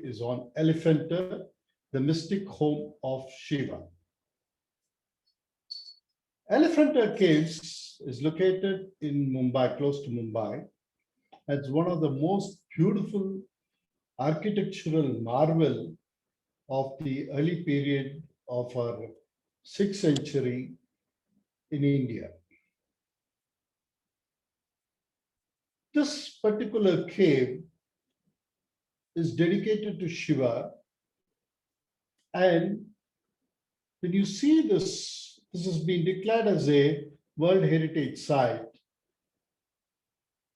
is on Elephanta, the mystic home of Shiva. Elephanta Caves is located in Mumbai, close to Mumbai. It's one of the most beautiful architectural marvel of the early period of our 6th century in India. This particular cave is dedicated to Shiva, and when you see this, this has been declared as a World Heritage Site.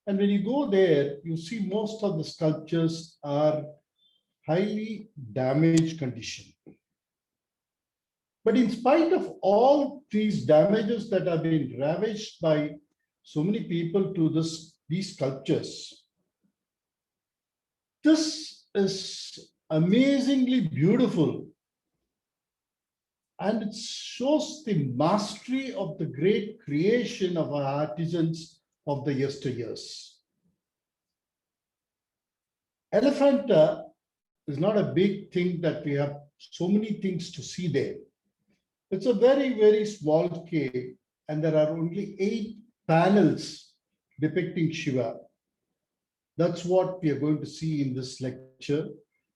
And when you go there, you see most of the sculptures are highly damaged condition. But in spite of all these damages that have been ravaged by so many people to these sculptures, this is amazingly beautiful, and it shows the mastery of the great creation of our artisans of the yesteryears. Elephanta is not a big thing that we have so many things to see there. It's a very, very small cave, and there are only 8 panels depicting Shiva. That's what we are going to see in this lecture.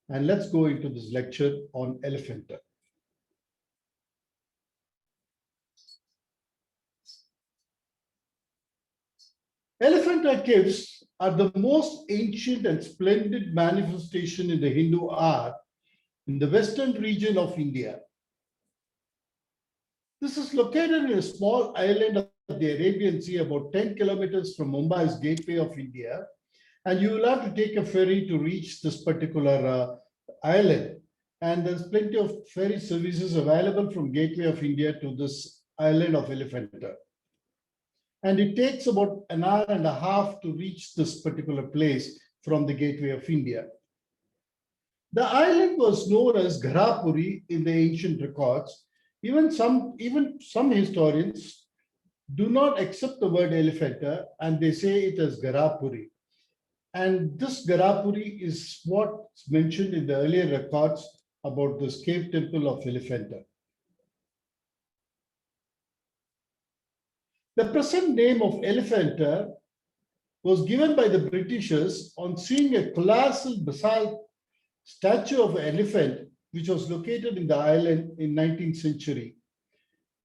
And let's go into this lecture on Elephanta. Elephanta caves are the most ancient and splendid manifestation in the Hindu art in the western region of India. This is located in a small island of the Arabian Sea, about 10 kilometers from Mumbai's gateway of India. And you will have to take a ferry to reach this particular island. And there's plenty of ferry services available from Gateway of India to this island of Elephanta. And it takes about an hour and a half to reach this particular place from the Gateway of India. The island was known as Gharapuri in the ancient records. Even some historians do not accept the word Elephanta, and they say it as Gharapuri. And this Gharapuri is what's mentioned in the earlier records about this cave temple of Elephanta. The present name of Elephanta was given by the Britishers on seeing a colossal basalt statue of an elephant, which was located in the island in 19th century.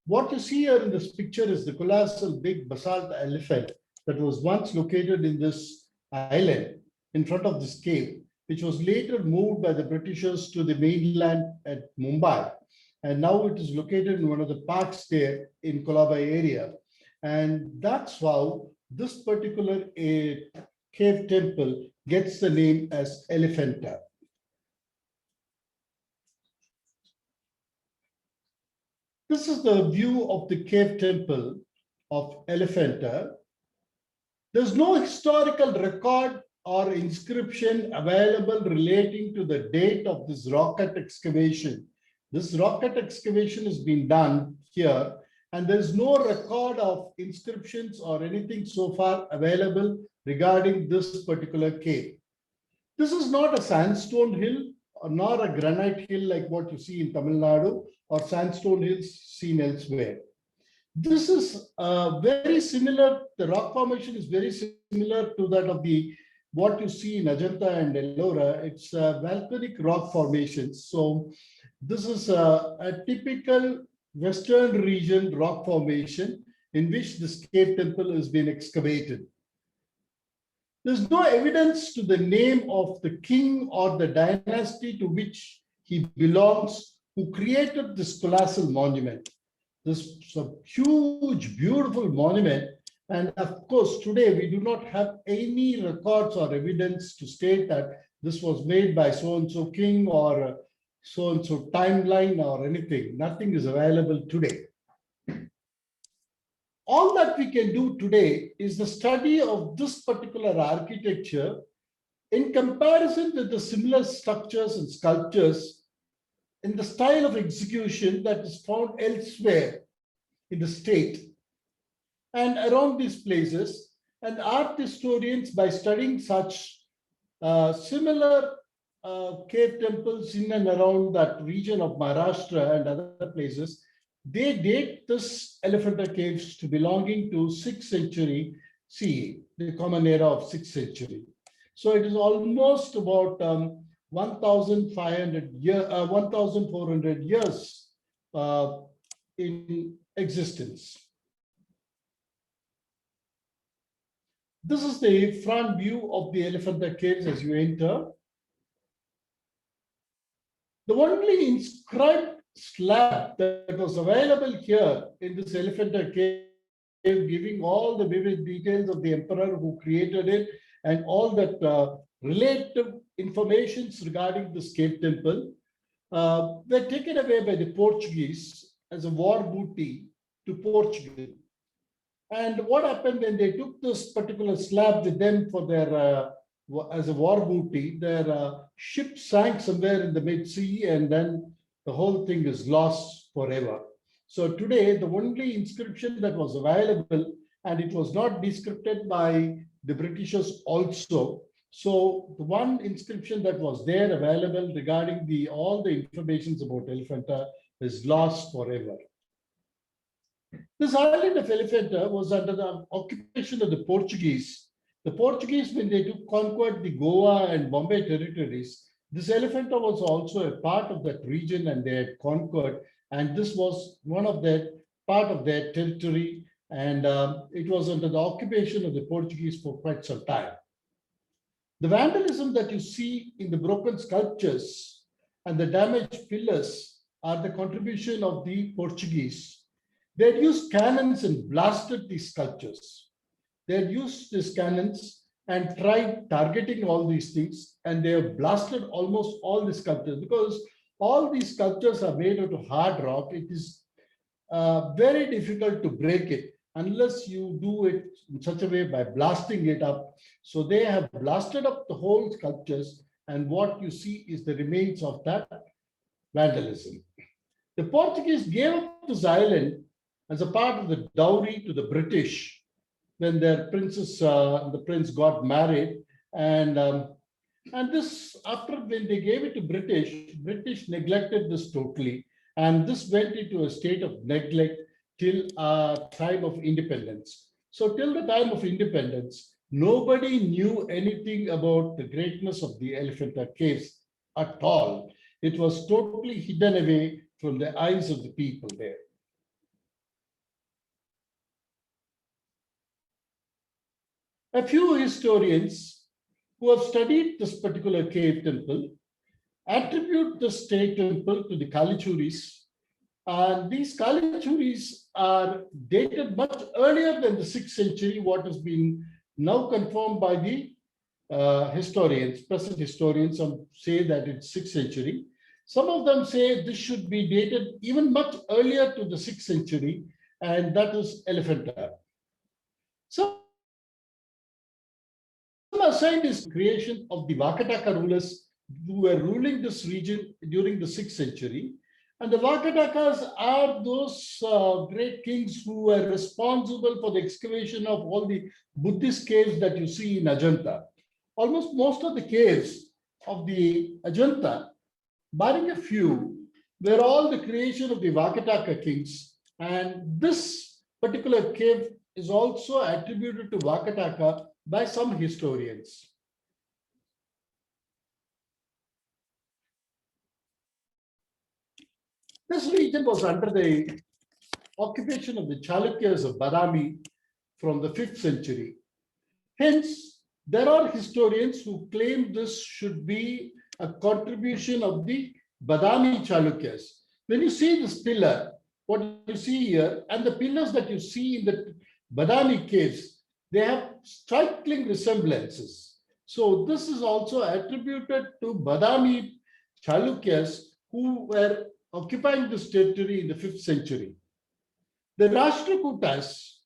What you see here in this picture is the colossal big basalt elephant that was once located in this island in front of this cave, which was later moved by the Britishers to the mainland at Mumbai. And now it is located in one of the parks there in Kolabai area. And that's how this particular cave temple gets the name as Elephanta. This is the view of the cave temple of Elephanta. There's no historical record or inscription available relating to the date of this rocket excavation. This rocket excavation has been done here, and there's no record of inscriptions or anything so far available regarding this particular cave. This is not a sandstone hill nor a granite hill like what you see in Tamil Nadu or sandstone hills seen elsewhere. This is very similar, the rock formation is very similar to that of what you see in Ajanta and Ellora. It's volcanic rock formations. So this is a typical Western region rock formation in which this cave temple has been excavated. There's no evidence to the name of the king or the dynasty to which he belongs who created this colossal monument. This is a huge, beautiful monument. And of course, today we do not have any records or evidence to state that this was made by so-and-so king or so-and-so timeline or anything. Nothing is available today. All that we can do today is the study of this particular architecture in comparison with the similar structures and sculptures in the style of execution that is found elsewhere in the state and around these places. And art historians, by studying such similar cave temples in and around that region of Maharashtra and other places, they date this Elephanta caves to belonging to 6th century CE, the common era of 6th century. So it is almost about 1,400 years in existence. This is the front view of the Elephanta caves as you enter. The only inscribed slab that was available here in this Elephanta cave, giving all the vivid details of the emperor who created it and all that relative informations regarding this cave temple, were taken away by the Portuguese as a war booty to Portugal. And what happened when they took this particular slab with them for their as a war booty, their ship sank somewhere in the mid-sea, and then the whole thing is lost forever. So today, the only inscription that was available, and it was not descripted by the Britishers also. So the one inscription that was there available regarding all the informations about Elephanta is lost forever. This island of Elephanta was under the occupation of the Portuguese. The Portuguese, when they took conquered the Goa and Bombay territories, this Elephanta was also a part of that region and they had conquered. And this was one of their part of their territory. And it was under the occupation of the Portuguese for quite some time. The vandalism that you see in the broken sculptures and the damaged pillars are the contribution of the Portuguese. They had used cannons and blasted these sculptures. They had used these cannons and tried targeting all these things, and they have blasted almost all the sculptures because all these sculptures are made out of hard rock. It is very difficult to break it unless you do it in such a way by blasting it up. So they have blasted up the whole sculptures, and what you see is the remains of that vandalism. The Portuguese gave up this island as a part of the dowry to the British when their the prince got married. And this, after when they gave it to British neglected this totally. And this went into a state of neglect till time of independence. So till the time of independence, nobody knew anything about the greatness of the Elephanta caves at all. It was totally hidden away from the eyes of the people there. A few historians who have studied this particular cave temple attribute the state temple to the Kalichuris. And these Kalichuris are dated much earlier than the 6th century, what has been now confirmed by the historians, present historians. Some say that it's 6th century. Some of them say this should be dated even much earlier to the 6th century, and that is Elephanta. Some assigned this creation of the Vakataka rulers who were ruling this region during the 6th century. And the Vakatakas are those great kings who were responsible for the excavation of all the Buddhist caves that you see in Ajanta. Almost most of the caves of the Ajanta, barring a few, were all the creation of the Vakataka kings. And this particular cave is also attributed to Vakataka by some historians. This region was under the occupation of the Chalukyas of Badami from the 5th century. Hence, there are historians who claim this should be a contribution of the Badami Chalukyas. When you see this pillar, what you see here, and the pillars that you see in the Badami caves, they have striking resemblances. So this is also attributed to Badami Chalukyas who were occupying this territory in the 5th century. The Rashtrakutas,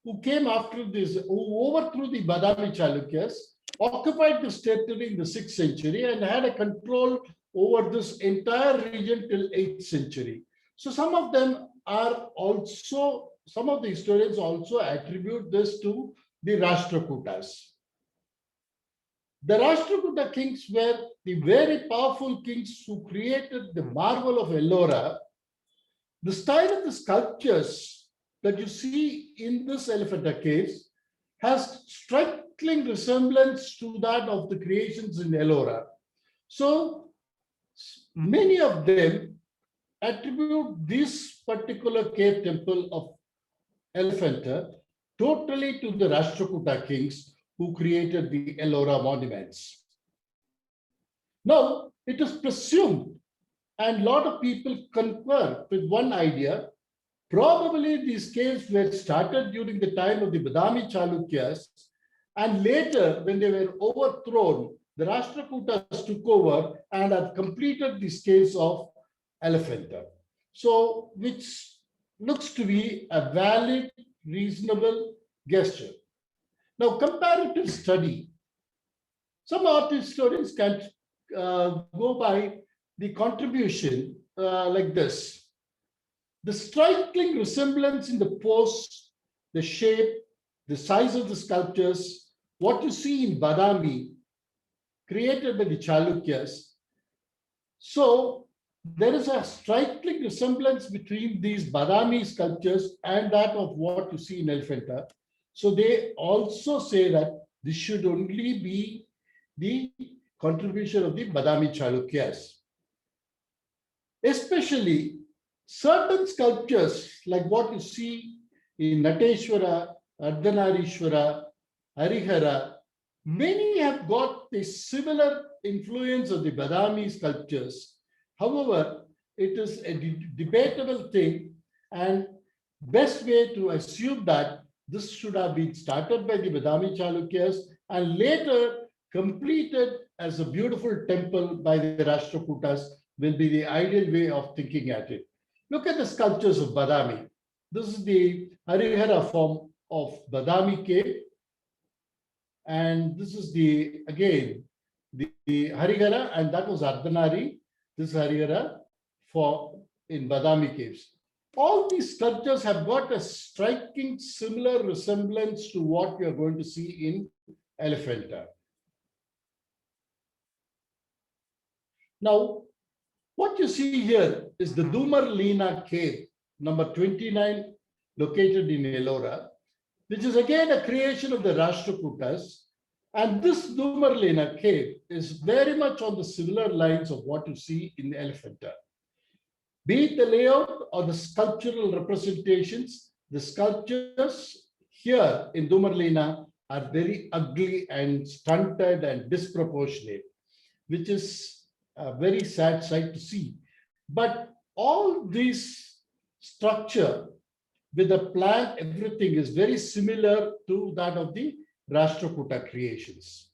who came after this, who overthrew the Badami Chalukyas, occupied this territory in the 6th century and had a control over this entire region till 8th century. So some of them are also, some of the historians also attribute this to the Rashtrakutas. This region was under the occupation of the Chalukyas The Rashtrakuta kings were the very powerful kings who created the marvel of Ellora. The style of the sculptures that you see in this Elephanta caves has striking resemblance to that of the creations in Ellora. So many of them attribute this particular cave temple of Elephanta totally to the Rashtrakuta kings who created the Ellora monuments. Now, it is presumed, and a lot of people concur with one idea, probably these caves were started during the time of the Badami Chalukyas, and later, when they were overthrown, the Rashtrakutas took over and have completed these caves of Elephanta. So, which looks to be a valid, reasonable gesture. Now, comparative study. Some art historians can go by the contribution like this. The striking resemblance in the pose, the shape, the size of the sculptures, what you see in Badami, created by the Chalukyas. So there is a striking resemblance between these Badami sculptures and that of what you see in Elephanta. So they also say that this should only be the contribution of the Badami Chalukyas. Especially certain sculptures like what you see in Nateshwara, Ardhanarishwara, Harihara, many have got a similar influence of the Badami sculptures. However, it is a debatable thing, and best way to assume that this should have been started by the Badami Chalukyas and later completed as a beautiful temple by the Rashtrakutas will be the ideal way of thinking at it. Look at the sculptures of Badami. This is the Harihara form of Badami cave. And this is the, again, the Harihara, and that was Ardhanari. This is Harihara for in Badami caves. All these sculptures have got a striking similar resemblance to what we are going to see in Elephanta. Now, what you see here is the Dumarlina cave, number 29, located in Ellora, which is again a creation of the Rashtrakutas. And this Dumarlina cave is very much on the similar lines of what you see in Elephanta. Be it the layout or the sculptural representations, the sculptures here in Dumarlina are very ugly and stunted and disproportionate, which is a very sad sight to see. But all this structure with the plan, everything is very similar to that of the Rashtrakuta creations.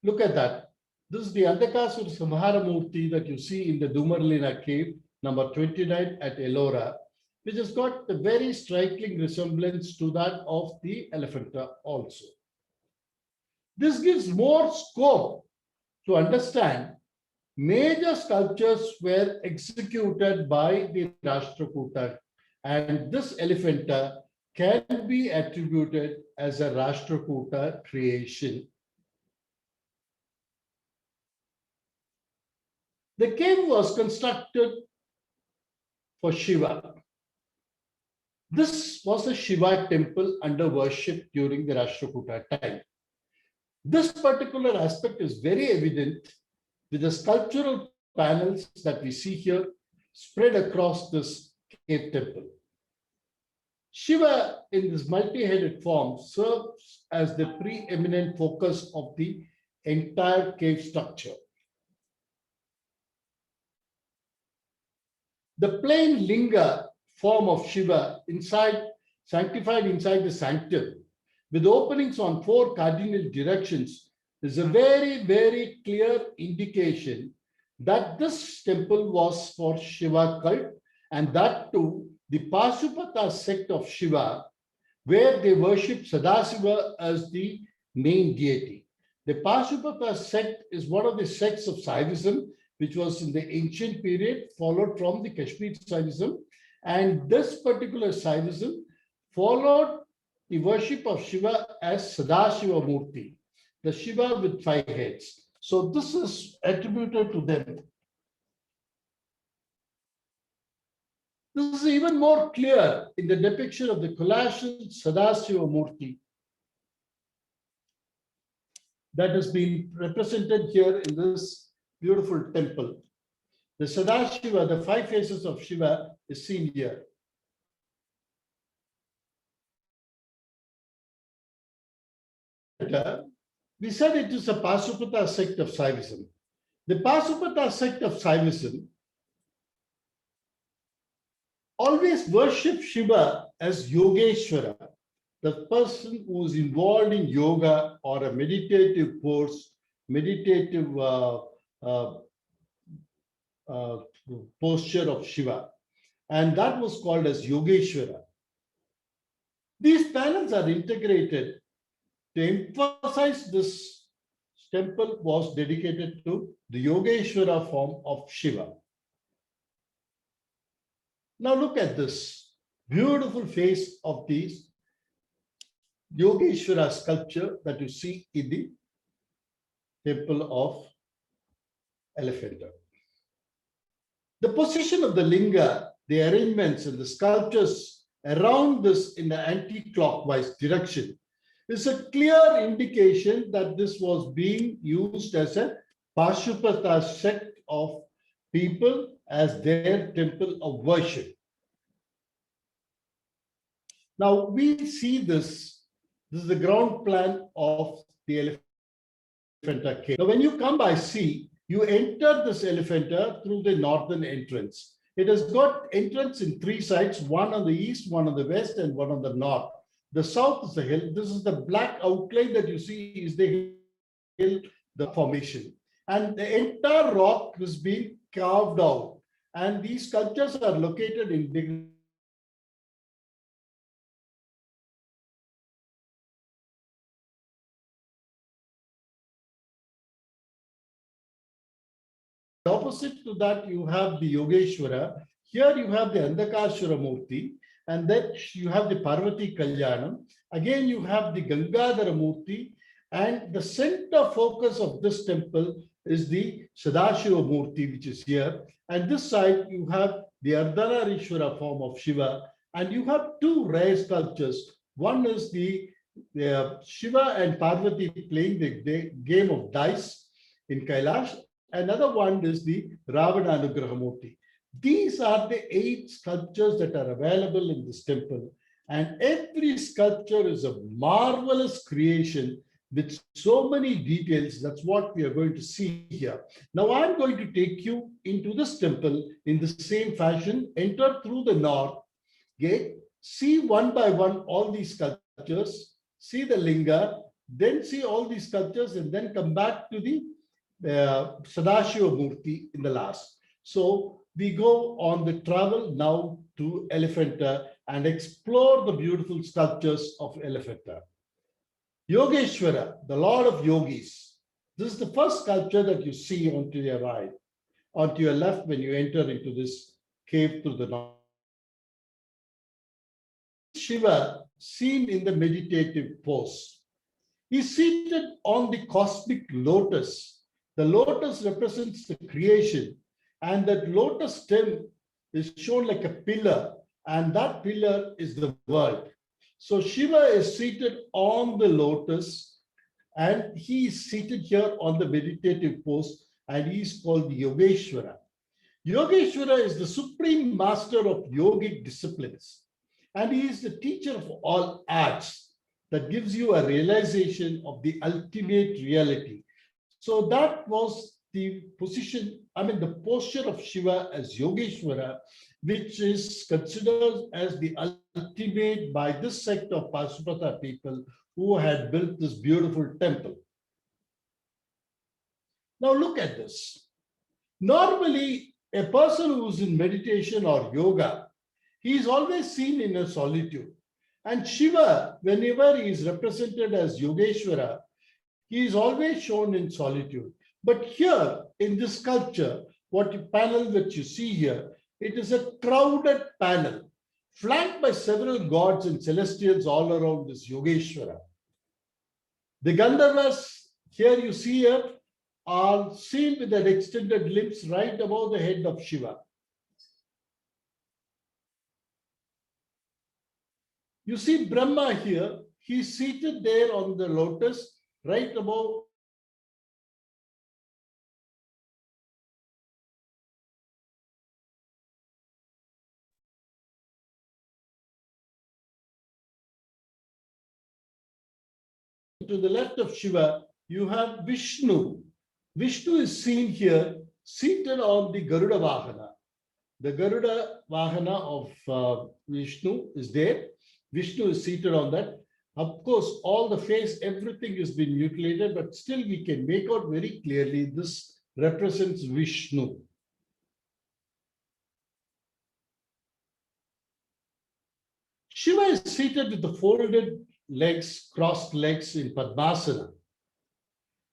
Look at that. This is the Andhakasura Samhara Murti that you see in the Dumarlina cave, number 29 at Ellora, which has got a very striking resemblance to that of the Elephanta also. This gives more scope to understand major sculptures were executed by the Rashtrakuta, and this Elephanta can be attributed as a Rashtrakuta creation. The cave was constructed for Shiva. This was a Shiva temple under worship during the Rashtrakuta time. This particular aspect is very evident with the sculptural panels that we see here spread across this cave temple. Shiva in this multi-headed form serves as the preeminent focus of the entire cave structure. The plain linga form of Shiva sanctified inside the sanctum with openings on 4 cardinal directions is a very, very clear indication that this temple was for Shiva cult, and that too the Pasupata sect of Shiva, where they worship Sadasiva as the main deity. The Pasupata sect is one of the sects of Saivism, which was in the ancient period, followed from the Kashmir Saivism. And this particular Saivism followed the worship of Shiva as Sadashiva Murti. the Shiva with 5 heads. So this is attributed to them. This is even more clear in the depiction of the colossal Sadashiva Murti that has been represented here in this beautiful temple. The Sadashiva, the 5 faces of Shiva, is seen here. We said it is a Pasupata sect of Saivism. The Pasupata sect of Saivism always worship Shiva as Yogeshwara, the person who is involved in yoga or a meditative pose, meditative posture of Shiva. And that was called as Yogeshwara. These panels are integrated to emphasize this temple was dedicated to the Yogeshwara form of Shiva. Now look at this beautiful face of these Yogeshwara sculpture that you see in the temple of Elephanta. The position of the linga, the arrangements and the sculptures around this in the anti-clockwise direction is a clear indication that this was being used as a Pashupata sect of people as their temple of worship. Now we see this. This is the ground plan of the Elephanta cave. Now when you come by sea, you enter this Elephanta through the northern entrance. It has got entrance in 3 sides, one on the east, one on the west, and one on the north. The south is the hill. This is the black outline that you see is the hill, the formation. And the entire rock is being carved out. And these sculptures are located in big opposite to that, you have the Yogeshwara. Here you have the Andakashwara Murti, and then you have the Parvati Kalyanam. Again, you have the Gangadhara Murti, and the center focus of this temple is the Sadashiva Murti, which is here. And this side, you have the Ardhanarishwara form of Shiva, and you have 2 rare sculptures. One is the Shiva and Parvati playing the game of dice in Kailash. Another one is the Ravana Anugraha Murti. These are the 8 sculptures that are available in this temple. And every sculpture is a marvelous creation with so many details. That's what we are going to see here. Now I'm going to take you into this temple in the same fashion. Enter through the north gate, see one by one all these sculptures, see the linga, then see all these sculptures, and then come back to the Sadashiva Murti in the last. So we go on the travel now to Elephanta and explore the beautiful sculptures of Elephanta. Yogeshwara, the Lord of Yogis. This is the first sculpture that you see onto your right, onto your left when you enter into this cave to the north. Shiva seen in the meditative pose. He's seated on the cosmic lotus. The lotus represents the creation, and that lotus stem is shown like a pillar, and that pillar is the world. So Shiva is seated on the lotus, and he is seated here on the meditative pose, and he is called the Yogeshwara. Yogeshwara is the supreme master of yogic disciplines, and he is the teacher of all arts that gives you a realization of the ultimate reality. So that was the position, the posture of Shiva as Yogeshwara, which is considered as the ultimate by this sect of Pasupata people who had built this beautiful temple. Now look at this. Normally, a person who's in meditation or yoga, he is always seen in a solitude. And Shiva, whenever he is represented as Yogeshwara, he is always shown in solitude. But here in this sculpture, what panel that you see here, it is a crowded panel, flanked by several gods and celestials all around this Yogeshwara. The Gandharvas Here you see are seen with their extended limbs right above the head of Shiva. You see Brahma here, he's seated there on the lotus right above to the left of Shiva, you have Vishnu. Vishnu is seen here seated on the Garuda Vahana. The Garuda Vahana of Vishnu is there. Vishnu is seated on that. Of course, all the face, everything has been mutilated, but still we can make out very clearly this represents Vishnu. Shiva is seated with the folded legs, crossed legs in Padmasana.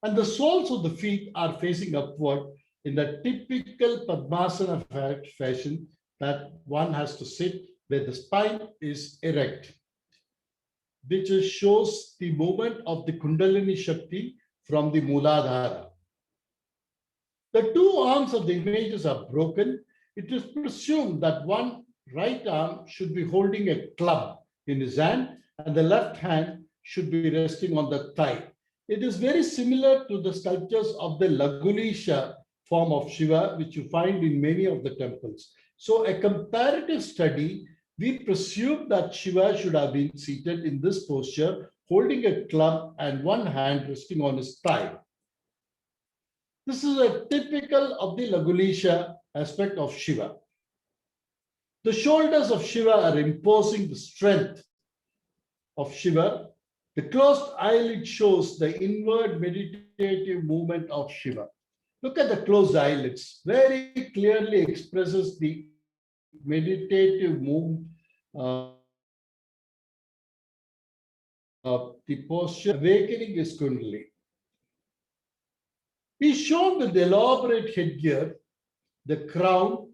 And the soles of the feet are facing upward in the typical Padmasana fashion that one has to sit where the spine is erect, which shows the movement of the Kundalini Shakti from the Muladhara. The two arms of the images are broken. It is presumed that one right arm should be holding a club in his hand and the left hand should be resting on the thigh. It is very similar to the sculptures of the Lagulisha form of Shiva, which you find in many of the temples. So a comparative study, we presume that Shiva should have been seated in this posture, holding a club and one hand resting on his thigh. This is a typical of the Lagulisha aspect of Shiva. The shoulders of Shiva are imposing the strength of Shiva. The closed eyelid shows the inward meditative movement of Shiva. Look at the closed eyelids, very clearly expresses the meditative movement of the posture, awakening his Kundalini. He's shown with the elaborate headgear, the crown,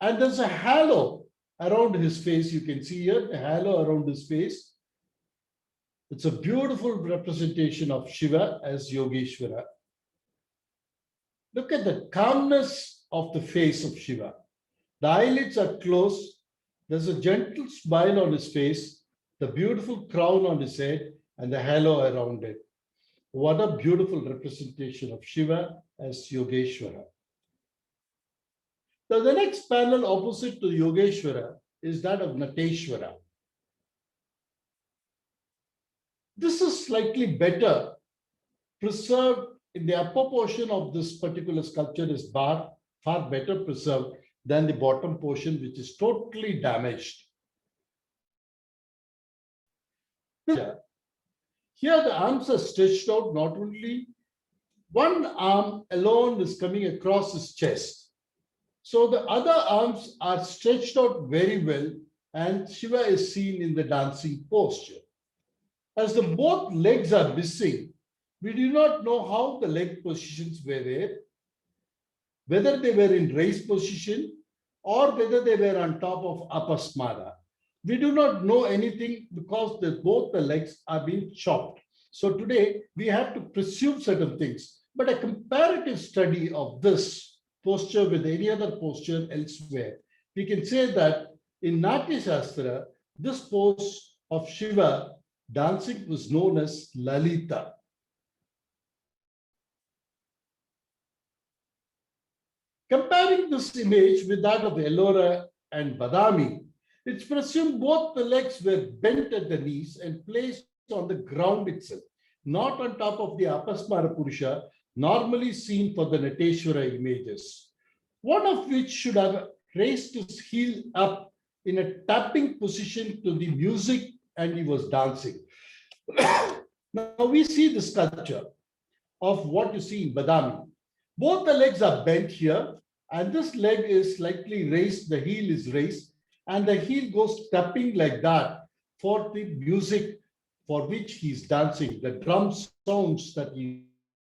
and there's a halo around his face. You can see here the halo around his face. It's a beautiful representation of Shiva as Yogeshwara. Look at the calmness of the face of Shiva. The eyelids are closed. There's a gentle smile on his face, the beautiful crown on his head, and the halo around it. What a beautiful representation of Shiva as Yogeshwara. Now, the next panel opposite to Yogeshwara is that of Nateshwara. This is slightly better preserved in the upper portion of this particular sculpture is far better preserved than the bottom portion, which is totally damaged. Here the arms are stretched out, not only one arm alone is coming across his chest. So the other arms are stretched out very well and Shiva is seen in the dancing posture. As the both legs are missing, we do not know how the leg positions were there, whether they were in raised position or whether they were on top of apasmara. We do not know anything because both the legs are being chopped. So today we have to presume certain things, but a comparative study of this posture with any other posture elsewhere, we can say that in Natya Shastra, this pose of Shiva dancing was known as Lalita. Comparing this image with that of Ellora and Badami, it's presumed both the legs were bent at the knees and placed on the ground itself, not on top of the Apasmara Purusha, normally seen for the Nateshwara images. One of which should have raised his heel up in a tapping position to the music and he was dancing. Now we see the sculpture of what you see in Badami. Both the legs are bent here and this leg is slightly raised, the heel is raised and the heel goes tapping like that for the music for which he's dancing, the drum sounds that he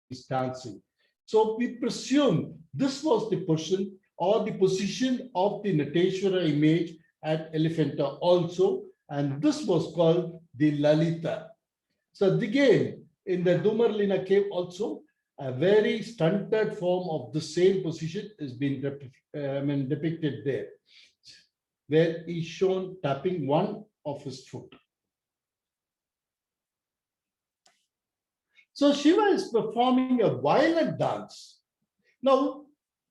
is dancing. So we presume this was the person or the position of the Nateshwara image at Elephanta also, and this was called the Lalita. So again, in the Dumarlina cave also, a very stunted form of the same position is being depicted there, where he's shown tapping one of his foot. So Shiva is performing a violent dance. Now,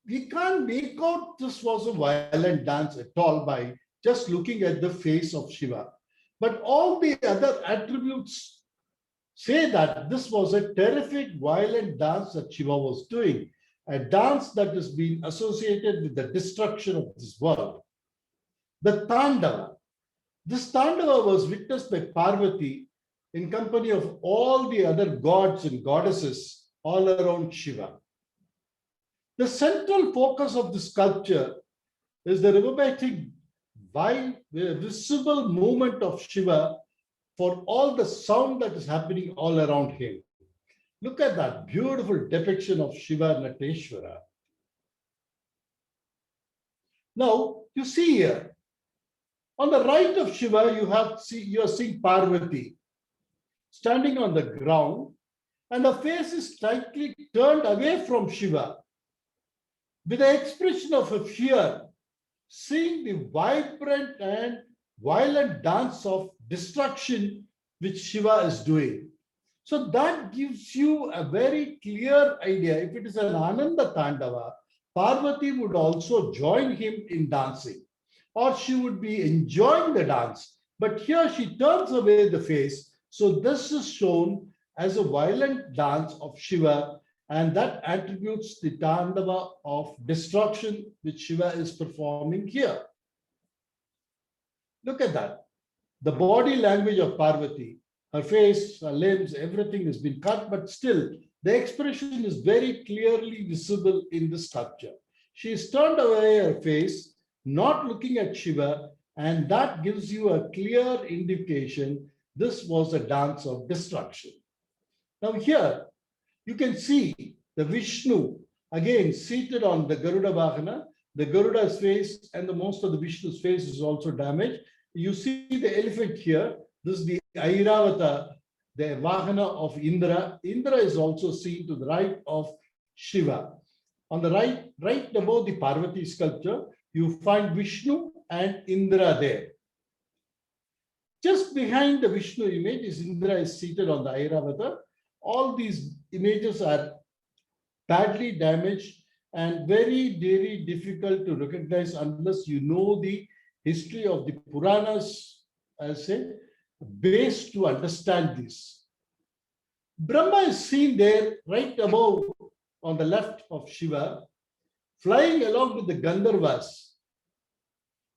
we can't make out this was a violent dance at all by just looking at the face of Shiva. But all the other attributes say that this was a terrific violent dance that Shiva was doing, a dance that has been associated with the destruction of this world. The Tandava. This Tandava was witnessed by Parvati in company of all the other gods and goddesses all around Shiva. The central focus of the sculpture is the reverberating, visible movement of Shiva for all the sound that is happening all around him. Look at that beautiful depiction of Shiva Nateshwara. Now, you see here, on the right of Shiva, you are seeing Parvati standing on the ground, and her face is slightly turned away from Shiva with the expression of a fear, seeing the vibrant and violent dance of destruction which Shiva is doing. So that gives you a very clear idea. If it is an Ananda Tandava, Parvati would also join him in dancing, or she would be enjoying the dance. But here she turns away the face. So this is shown as a violent dance of Shiva, and that attributes the Tandava of destruction which Shiva is performing here. Look at that. The body language of Parvati, her face, her limbs, everything has been cut, but still the expression is very clearly visible in the sculpture. She has turned away her face, not looking at Shiva, and that gives you a clear indication this was a dance of destruction. Now here, you can see the Vishnu, again seated on the Garuda Vahana. The Garuda's face and the most of the Vishnu's face is also damaged. You see the elephant here. This is the Airavata, the Vahana of Indra. Indra is also seen to the right of Shiva. On the right above the Parvati sculpture, you find Vishnu and Indra there. Just behind the Vishnu image is Indra is seated on the Airavata. All these images are badly damaged and very, very difficult to recognize unless you know the history of the Puranas as a base to understand this. Brahma is seen there right above on the left of Shiva, flying along with the Gandharvas.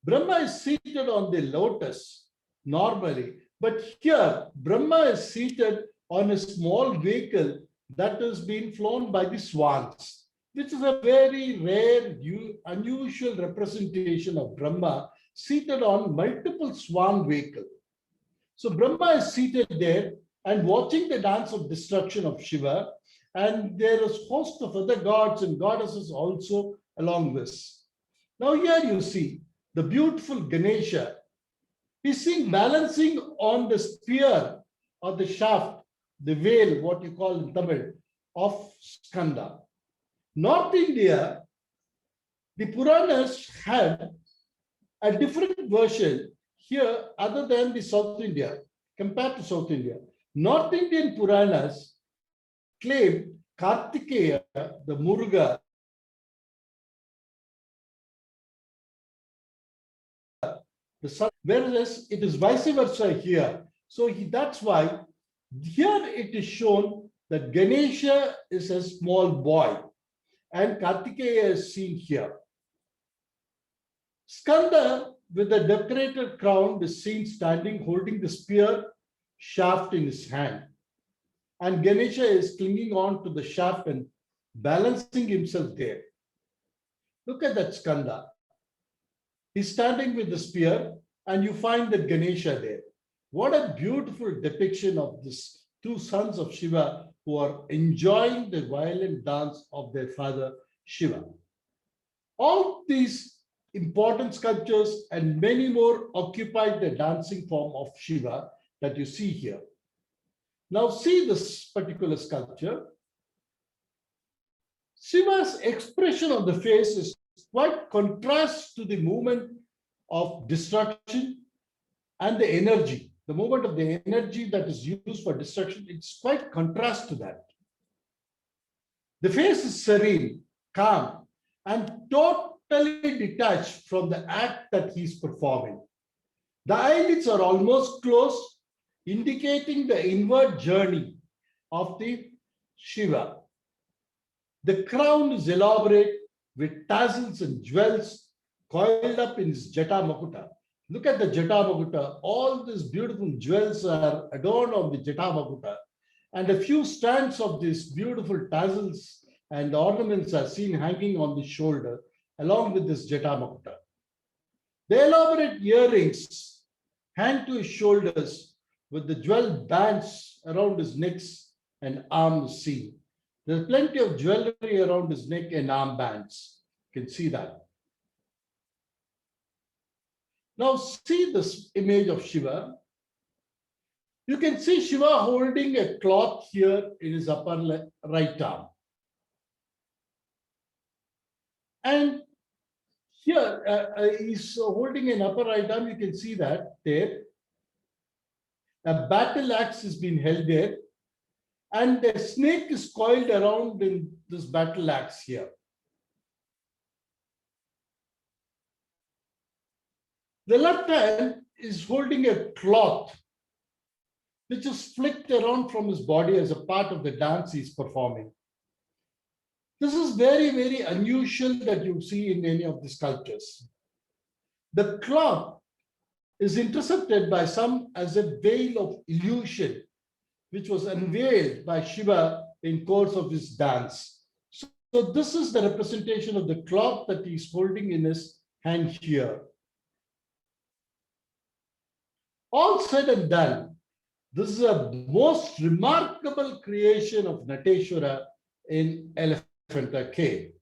Brahma is seated on the lotus normally, but here Brahma is seated on a small vehicle that is being flown by the swans, which is a very rare, unusual representation of Brahma seated on multiple swan vehicle. So Brahma is seated there and watching the dance of destruction of Shiva, and there is a host of other gods and goddesses also along this. Now here you see the beautiful Ganesha. He's seen balancing on the spear or the shaft, the veil, what you call in Tamil, of Skanda. North India, the Puranas had a different version here other than the South India, compared to South India. North Indian Puranas claim Kartikeya, the Muruga, the sun, whereas it is vice versa here. So that's why here it is shown that Ganesha is a small boy and Kartikeya is seen here. Skanda with a decorated crown is seen standing holding the spear shaft in his hand. And Ganesha is clinging on to the shaft and balancing himself there. Look at that Skanda. He's standing with the spear and you find that Ganesha there. What a beautiful depiction of these two sons of Shiva who are enjoying the violent dance of their father Shiva. All these important sculptures and many more occupy the dancing form of Shiva that you see here. Now see this particular sculpture. Shiva's expression on the face is quite contrast to the movement of destruction and the energy. The movement of the energy that is used for destruction, it's quite contrast to that. The face is serene, calm, and totally detached from the act that he's performing. The eyelids are almost closed, indicating the inward journey of the Shiva. The crown is elaborate with tassels and jewels coiled up in his Jata Makuta. Look at the Jata Makuta. All these beautiful jewels are adorned on the Jata Makuta. And a few strands of these beautiful tassels and ornaments are seen hanging on the shoulder along with this Jata Makuta. The elaborate earrings hang to his shoulders with the jewel bands around his necks and arms seen. There's plenty of jewelry around his neck and arm bands. You can see that. Now see this image of Shiva. You can see Shiva holding a cloth here in his upper right arm. And here he's holding an upper right arm. You can see that there. A battle axe has been held there. And the snake is coiled around in this battle axe here. The left hand is holding a cloth which is flicked around from his body as a part of the dance he's performing. This is very, very unusual that you see in any of the sculptures. The cloth is interpreted by some as a veil of illusion, which was unveiled by Shiva in course of his dance. So this is the representation of the cloth that he's holding in his hand here. All said and done, this is a most remarkable creation of Nateshwara in Elephanta cave.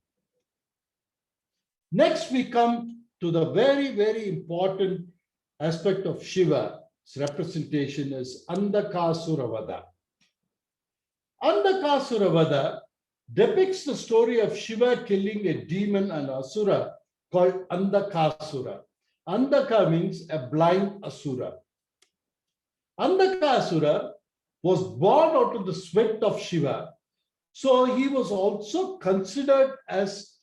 Next, we come to the very, very important aspect of Shiva's representation is Andakasuravada. Andakasuravada depicts the story of Shiva killing a demon and asura called Andakasura. Andaka means a blind asura. Andakasura was born out of the sweat of Shiva, so he was also considered as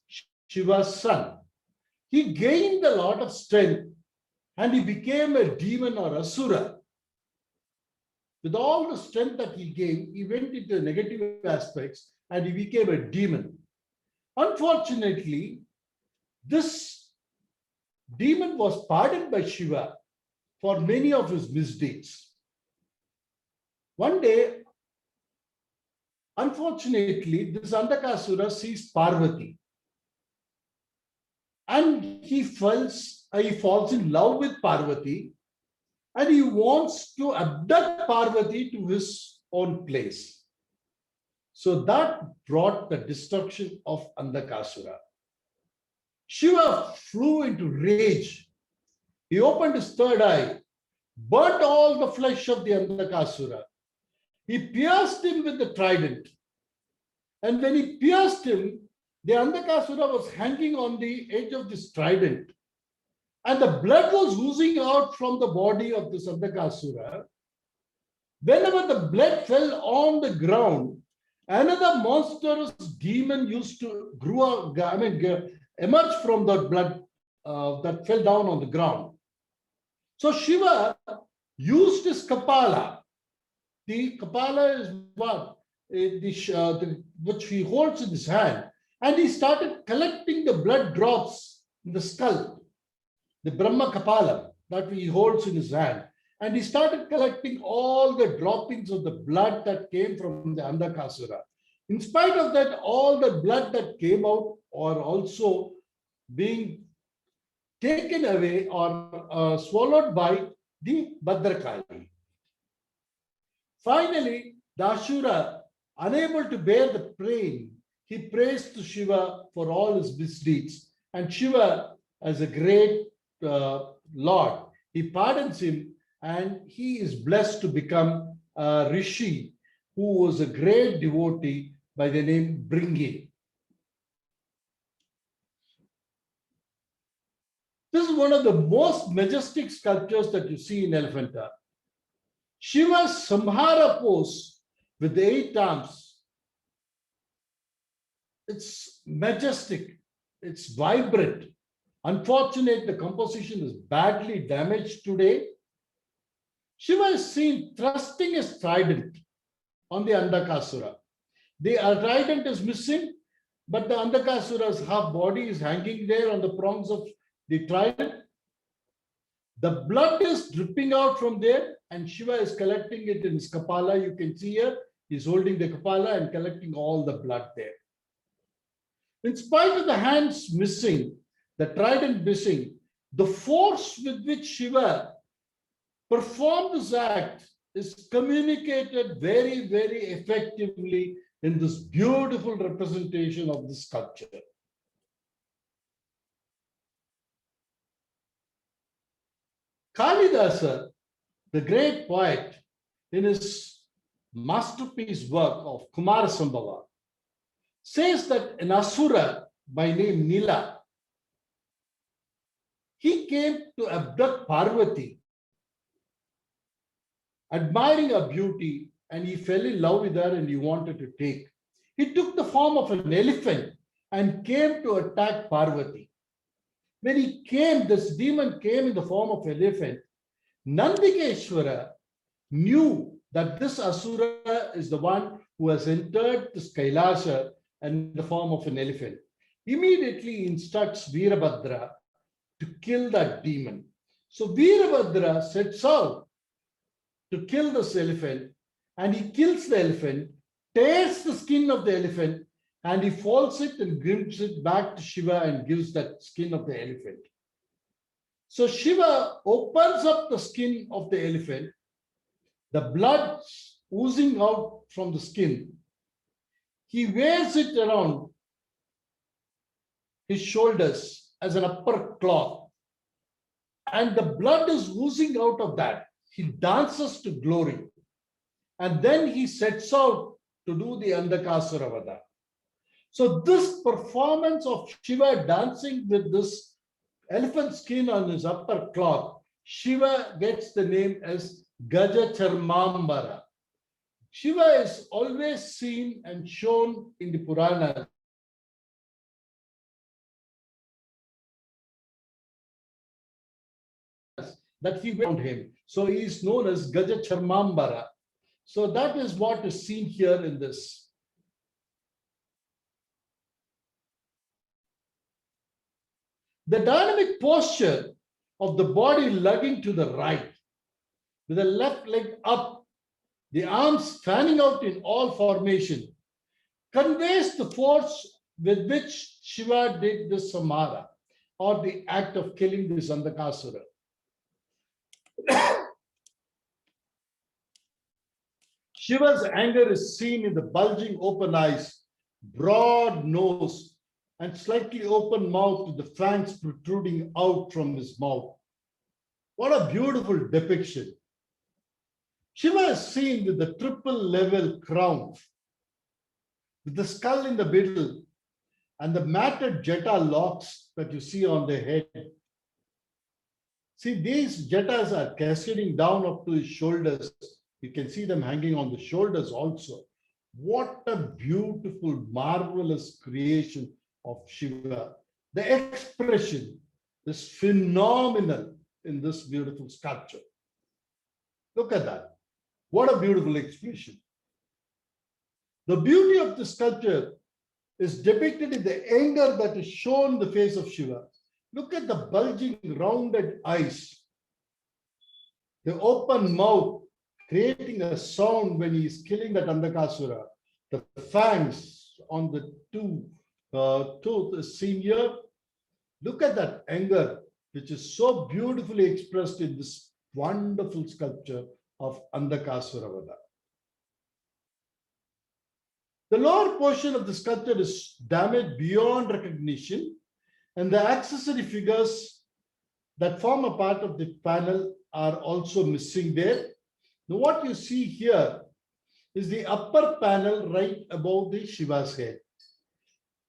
Shiva's son. He gained a lot of strength and he became a demon or asura. With all the strength that he gained, he went into negative aspects and he became a demon. Unfortunately, this demon was pardoned by Shiva for many of his misdeeds. One day, unfortunately, this Andakasura sees Parvati and he falls in love with Parvati and he wants to abduct Parvati to his own place. So that brought the destruction of Andakasura. Shiva flew into rage. He opened his third eye, burnt all the flesh of the Andakasura. He pierced him with the trident. And when he pierced him, the Andakasura was hanging on the edge of this trident. And the blood was oozing out from the body of this Andakasura. Whenever the blood fell on the ground, another monstrous demon used to emerge from that blood that fell down on the ground. So Shiva used his Kapala. The Kapala is what? Which he holds in his hand. And he started collecting the blood drops in the skull, the Brahma Kapala that he holds in his hand. And he started collecting all the droppings of the blood that came from the Andakasura. In spite of that, all the blood that came out are also being taken away or swallowed by the Bhadrakali. Finally, the Ashura, unable to bear the pain, he prays to Shiva for all his misdeeds. And Shiva, as a great Lord, he pardons him and he is blessed to become a Rishi who was a great devotee by the name Bringi. This is one of the most majestic sculptures that you see in Elephanta. Shiva's Samhara pose with the 8 arms. It's majestic, it's vibrant. Unfortunately, the composition is badly damaged today. Shiva is seen thrusting his trident on the Andakasura. The trident is missing, but the Andakasura's half body is hanging there on the prongs of the trident. The blood is dripping out from there, and Shiva is collecting it in his Kapala. You can see here, he's holding the Kapala and collecting all the blood there. In spite of the hands missing, the trident missing, the force with which Shiva performed this act is communicated very, very effectively in this beautiful representation of the sculpture. Kalidasa, the great poet, in his masterpiece work of Kumarasambhava, says that an Asura by name Nila, he came to abduct Parvati, admiring her beauty, and he fell in love with her and he wanted to take. He took the form of an elephant and came to attack Parvati. When he came, this demon came in the form of an elephant. Nandikeshwara knew that this Asura is the one who has entered this Kailasha in the form of an elephant. Immediately instructs Veerabhadra to kill that demon. So Veerabhadra sets out to kill this elephant, and he kills the elephant, tears the skin of the elephant, and he folds it and gives it back to Shiva and gives that skin of the elephant. So Shiva opens up the skin of the elephant, the blood oozing out from the skin. He wears it around his shoulders as an upper cloth, and the blood is oozing out of that. He dances to glory, and then he sets out to do the Andakasura Vada. So this performance of Shiva dancing with this elephant skin on his upper cloth, Shiva gets the name as Gaja Charmambara. Shiva is always seen and shown in the Puranas that he found him. So he is known as Gaja Charmambara. So that is what is seen here in this. The dynamic posture of the body lugging to the right, with the left leg up, the arms fanning out in all formation, conveys the force with which Shiva did this samhara, or the act of killing this Andakasura. Shiva's anger is seen in the bulging open eyes, broad nose, and slightly open mouth with the fangs protruding out from his mouth. What a beautiful depiction. Shiva is seen with the triple level crown, with the skull in the middle, and the matted jeta locks that you see on the head. See, these jetas are cascading down up to his shoulders. You can see them hanging on the shoulders also. What a beautiful, marvelous creation of Shiva. The expression is phenomenal in this beautiful sculpture. Look at that. What a beautiful expression. The beauty of the sculpture is depicted in the anger that is shown in the face of Shiva. Look at the bulging, rounded eyes, the open mouth, creating a sound when he is killing that Andakasura. The fangs on the tooth is seen here. Look at that anger, which is so beautifully expressed in this wonderful sculpture of Andakasura Vada. The lower portion of the sculpture is damaged beyond recognition, and the accessory figures that form a part of the panel are also missing there. Now, what you see here is the upper panel right above the Shiva's head.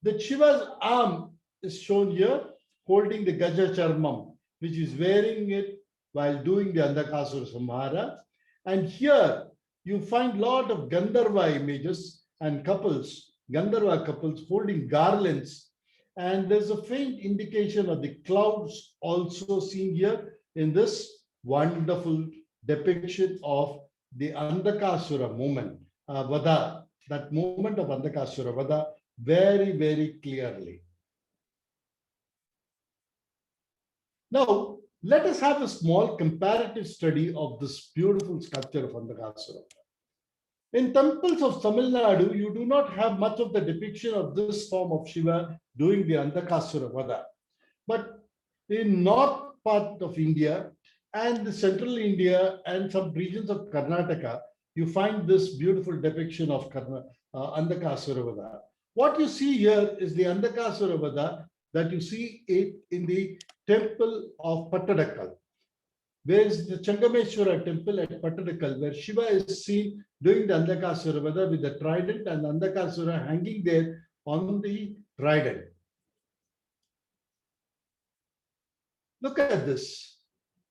The Shiva's arm is shown here holding the Gaja Charmam, which is wearing it while doing the Andakasura Samhara. And here you find lot of Gandharva images and couples, Gandharva couples holding garlands. And there's a faint indication of the clouds also seen here in this wonderful depiction of the Andakasura moment, Vada, that moment of Andakasura Vada, very, very clearly. Now, let us have a small comparative study of this beautiful sculpture of Andakasura. In temples of Tamil Nadu, you do not have much of the depiction of this form of Shiva doing the Andakasura Vada. But in north part of India and the central India and some regions of Karnataka, you find this beautiful depiction of Andakasura Vada. What you see here is the Andakasura Vada that you see it in the temple of Pattadakkal. Where is the Changameshwara temple at Pattadakkal, where Shiva is seen doing the Andakasura Vada with the trident and Andakasura hanging there on the trident. Look at this.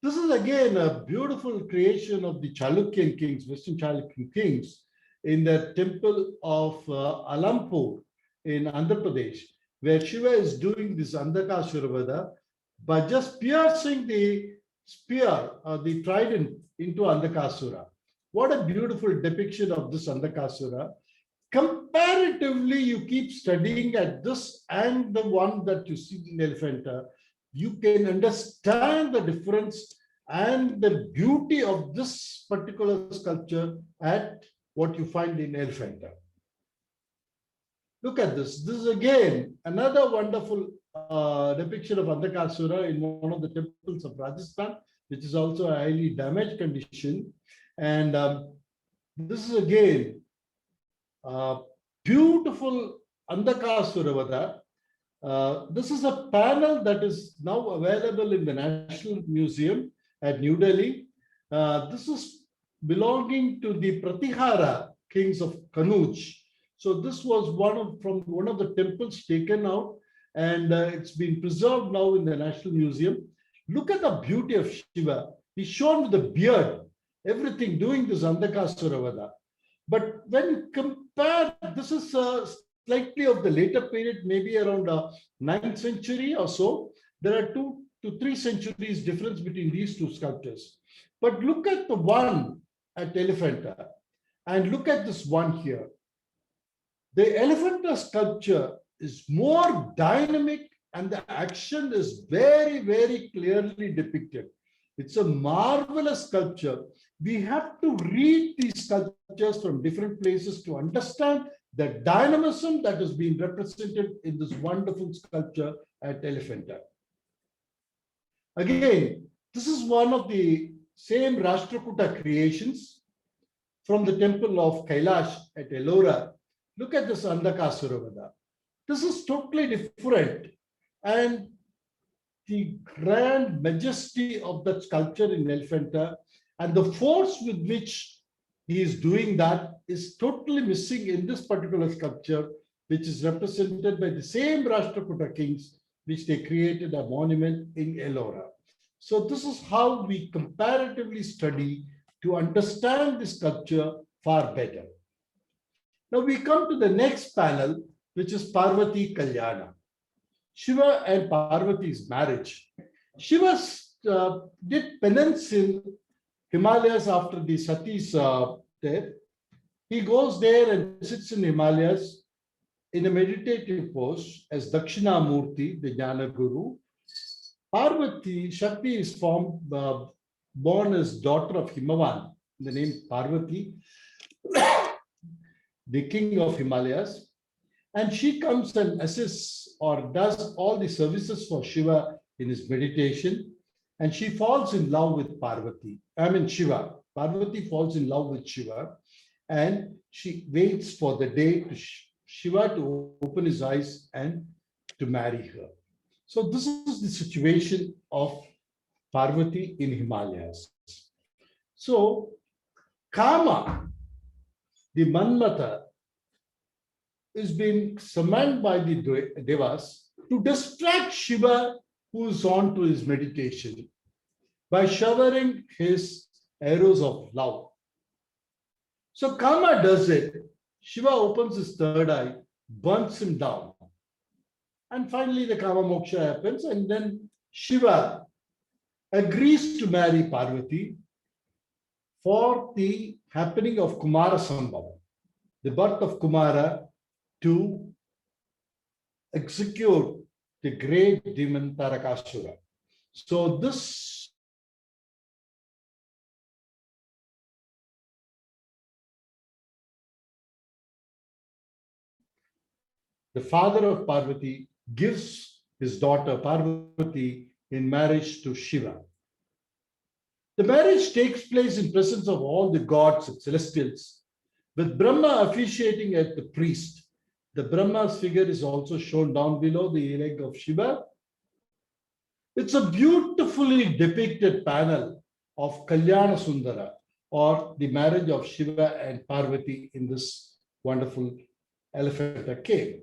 This is again a beautiful creation of the Chalukyan kings, Western Chalukyan kings, in the temple of Alampur in Andhra Pradesh, where Shiva is doing this Andakasura Vada by just piercing the spear or the trident into Andakasura. What a beautiful depiction of this Andakasura. Comparatively, you keep studying at this and the one that you see in Elephanta, you can understand the difference and the beauty of this particular sculpture at what you find in Elephanta. Look at this. This is again another wonderful depiction of Andakasura in one of the temples of Rajasthan, which is also a highly damaged condition. And this is again beautiful Andakasura Vada. This is a panel that is now available in the National Museum at New Delhi. This is belonging to the Pratihara kings of Kanuj. So this was from one of the temples taken out, and it's been preserved now in the National Museum. Look at the beauty of Shiva. He's shown with the beard, everything doing this Andakasura Vada. But when you compare, this is slightly of the later period, maybe around 9th century or so. There are 2 to 3 centuries difference between these two sculptures. But look at the one at Elephanta and look at this one here. The Elephanta sculpture is more dynamic and the action is very, very clearly depicted. It's a marvelous sculpture. We have to read these sculptures from different places to understand the dynamism that is being represented in this wonderful sculpture at Elephanta. Again, this is one of the same Rashtrakuta creations from the temple of Kailash at Ellora. Look at this Andakasura Vada. This is totally different. And the grand majesty of that sculpture in Elephanta and the force with which he is doing that is totally missing in this particular sculpture, which is represented by the same Rashtrakuta kings, which they created a monument in Ellora. So this is how we comparatively study to understand the sculpture far better. Now we come to the next panel, which is Parvati Kalyana. Shiva and Parvati's marriage. Shiva did penance in Himalayas after the Sati's death. He goes there and sits in Himalayas in a meditative pose as Dakshinamurti, the Jnana Guru. Parvati, Shakti is born as daughter of Himavan, the name Parvati, the king of Himalayas. And she comes and assists or does all the services for Shiva in his meditation. And she falls in love with Shiva. Parvati falls in love with Shiva. And she waits for the day to Shiva to open his eyes and to marry her. So this is the situation of Parvati in Himalayas. So Kama the Manmatha is being summoned by the Devas to distract Shiva, who is on to his meditation, by showering his arrows of love. So Kama does it. Shiva opens his third eye, burns him down. And finally, the Kama Moksha happens, and then Shiva agrees to marry Parvati for the happening of Kumara Sambhava, the birth of Kumara, to execute the great demon Tarakasura. So this the father of Parvati gives his daughter Parvati in marriage to Shiva. The marriage takes place in presence of all the gods and celestials, with Brahma officiating as the priest. The Brahma's figure is also shown down below the leg of Shiva. It's a beautifully depicted panel of Kalyana Sundara, or the marriage of Shiva and Parvati in this wonderful Elephanta cave.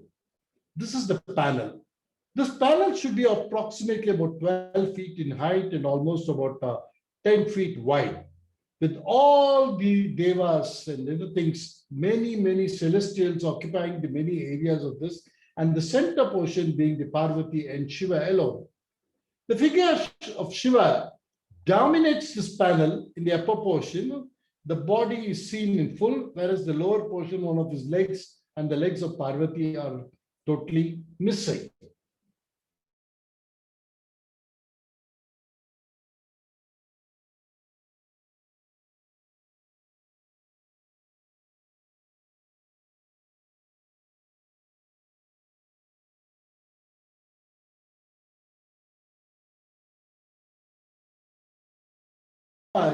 This is the panel. This panel should be approximately about 12 feet in height and almost about 10 feet wide, with all the devas and other things, many celestials occupying the many areas of this, and the center portion being the Parvati and Shiva alone. The figure of Shiva dominates this panel in the upper portion. The body is seen in full, whereas the lower portion, one of his legs and the legs of Parvati, are totally missing.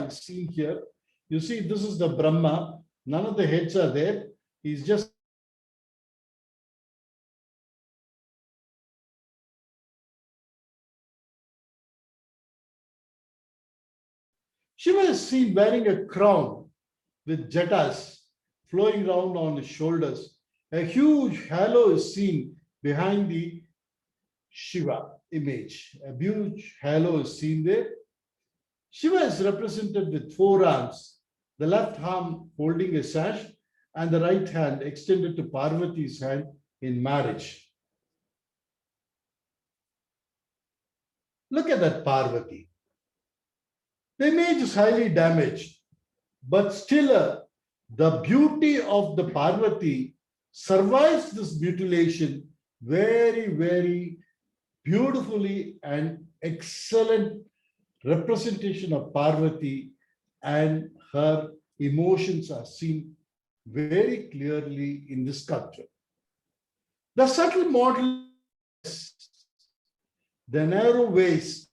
Seen here, you see, this is the Brahma. None of the heads are there. He's just Shiva is seen wearing a crown with jatas flowing around on his shoulders. A huge halo is seen behind the Shiva image. A huge halo is seen there. Shiva is represented with four arms, the left arm holding a sash and the right hand extended to Parvati's hand in marriage. Look at that Parvati. The image is highly damaged, but still the beauty of the Parvati survives this mutilation very beautifully, and excellent representation of Parvati and her emotions are seen very clearly in this sculpture. The subtle model, the narrow waist,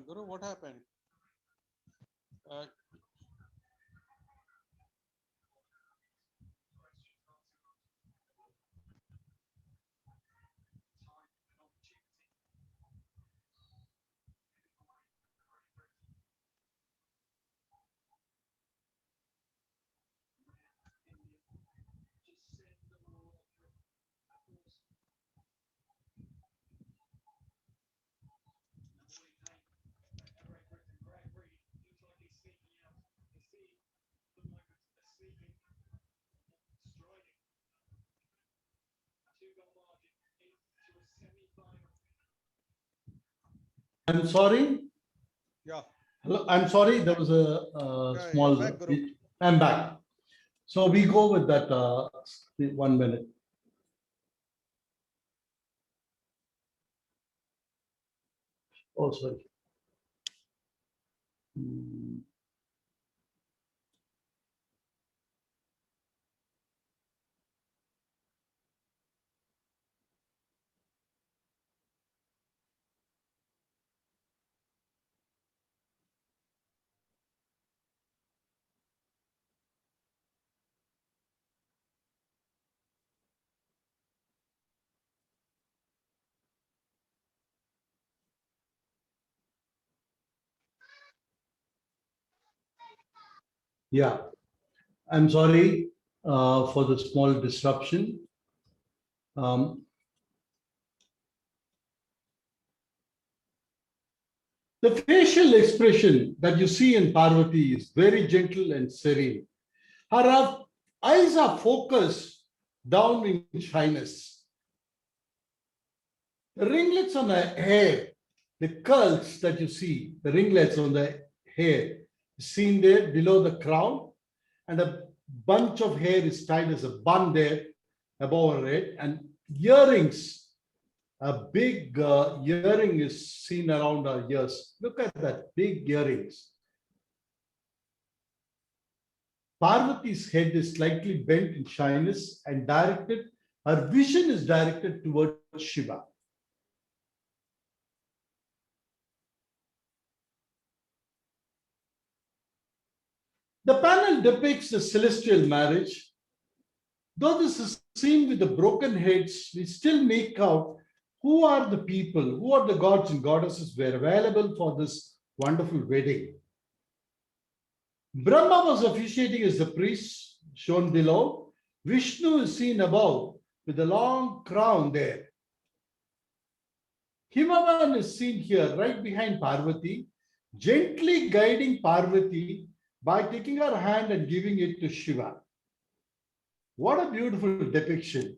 Guru, what happened? Uh, I'm sorry. Yeah. Hello, I'm sorry. There was a, Yeah, small. you're back, Guru. I'm back. So we go with that 1 minute. Oh, sorry. Hmm. Yeah, I'm sorry for the small disruption. Um, the facial expression that you see in Parvati is very gentle and serene. Her eyes are focused down in shyness. The ringlets on the hair, the curls that you see, the ringlets on the hair, seen there below the crown, and a bunch of hair is tied as a bun there above her head, and earrings, a big earring is seen around her ears. Look at that, big earrings. Parvati's head is slightly bent in shyness and directed, her vision is directed towards Shiva. The panel depicts the celestial marriage. Though this is seen with the broken heads, we still make out who are the people, who are the gods and goddesses were available for this wonderful wedding. Brahma was officiating as the priest, shown below. Vishnu is seen above with a long crown there. Himavan is seen here right behind Parvati, gently guiding Parvati by taking her hand and giving it to Shiva. What a beautiful depiction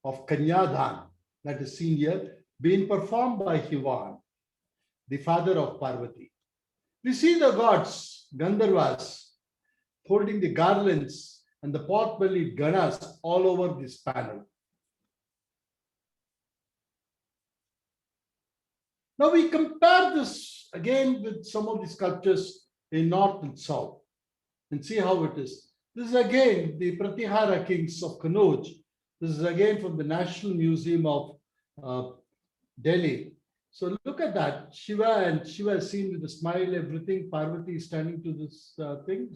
of Kanyadhan that is seen here, being performed by Hivan, the father of Parvati. We see the gods, Gandharvas, holding the garlands and the pot-bellied Ganas all over this panel. Now we compare this again with some of the sculptures in North and South and see how it is. This is again the Pratihara kings of Kanauj. This is again from the National Museum of Delhi. So look at that. Shiva is seen with a smile, everything. Parvati is standing to this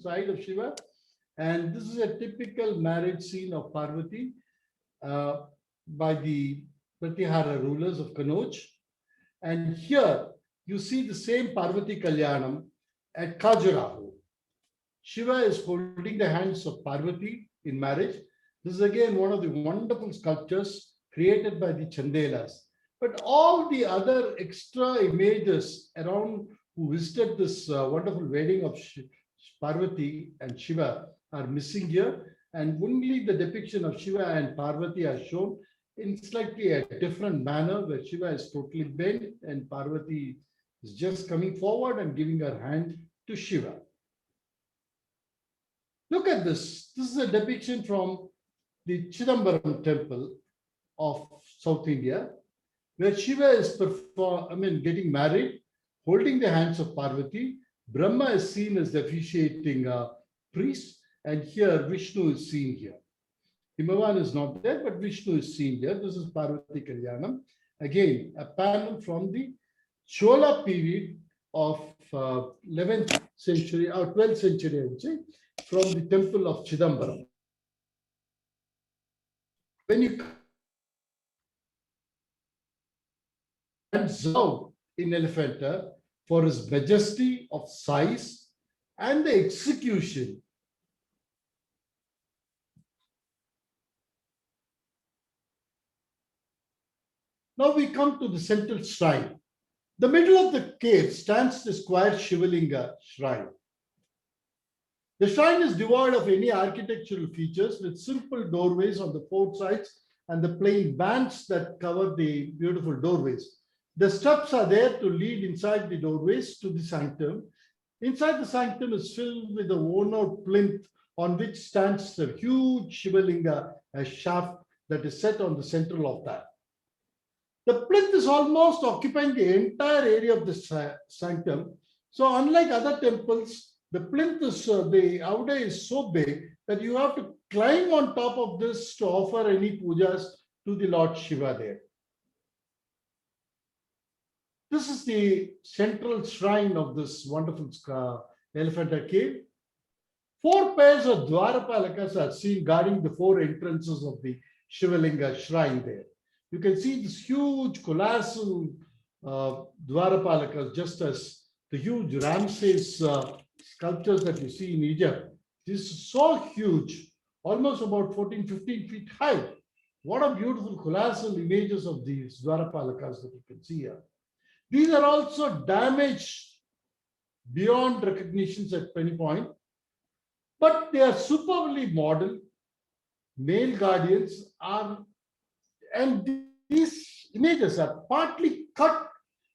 side of Shiva. And this is a typical marriage scene of Parvati by the Pratihara rulers of Kanauj. And here you see the same Parvati Kalyanam at Khajuraho. Shiva is holding the hands of Parvati in marriage. This is again one of the wonderful sculptures created by the Chandelas. But all the other extra images around who visited this wonderful wedding of Parvati and Shiva are missing here. And only the depiction of Shiva and Parvati are shown in slightly a different manner, where Shiva is totally bent and Parvati is just coming forward and giving her hand to Shiva. Look at this. This is a depiction from the Chidambaram temple of South India, where Shiva is getting married, holding the hands of Parvati. Brahma is seen as the officiating priest, and here Vishnu is seen here. Himavan is not there, but Vishnu is seen here. This is Parvati Kalyanam. Again, a panel from the Chola period of 11th century or 12th century, I would say, from the temple of Chidambaram. When you stands out in Elephanta for his majesty of size and the execution. Now we come to the central shrine. The middle of the cave stands the square Shivalinga shrine. The shrine is devoid of any architectural features with simple doorways on the four sides and the plain bands that cover the beautiful doorways. The steps are there to lead inside the doorways to the sanctum. Inside the sanctum is filled with a worn-out plinth on which stands a huge Shiva Linga, a shaft that is set on the central of that. The plinth is almost occupying the entire area of the sanctum. So unlike other temples, the plinth is, the Aude is so big that you have to climb on top of this to offer any pujas to the Lord Shiva there. This is the central shrine of this wonderful Elephanta cave. 4 pairs of Dwarapalakas are seen guarding the 4 entrances of the Shivalinga shrine there. You can see this huge colossal Dwarapalakas, just as the huge Ramses sculptures that you see in Egypt. This is so huge, almost about 14, 15 feet high. What a beautiful colossal images of these Dwarapalakas that you can see here. These are also damaged beyond recognitions at any point, but they are superbly modeled. Male guardians are, and these images are partly cut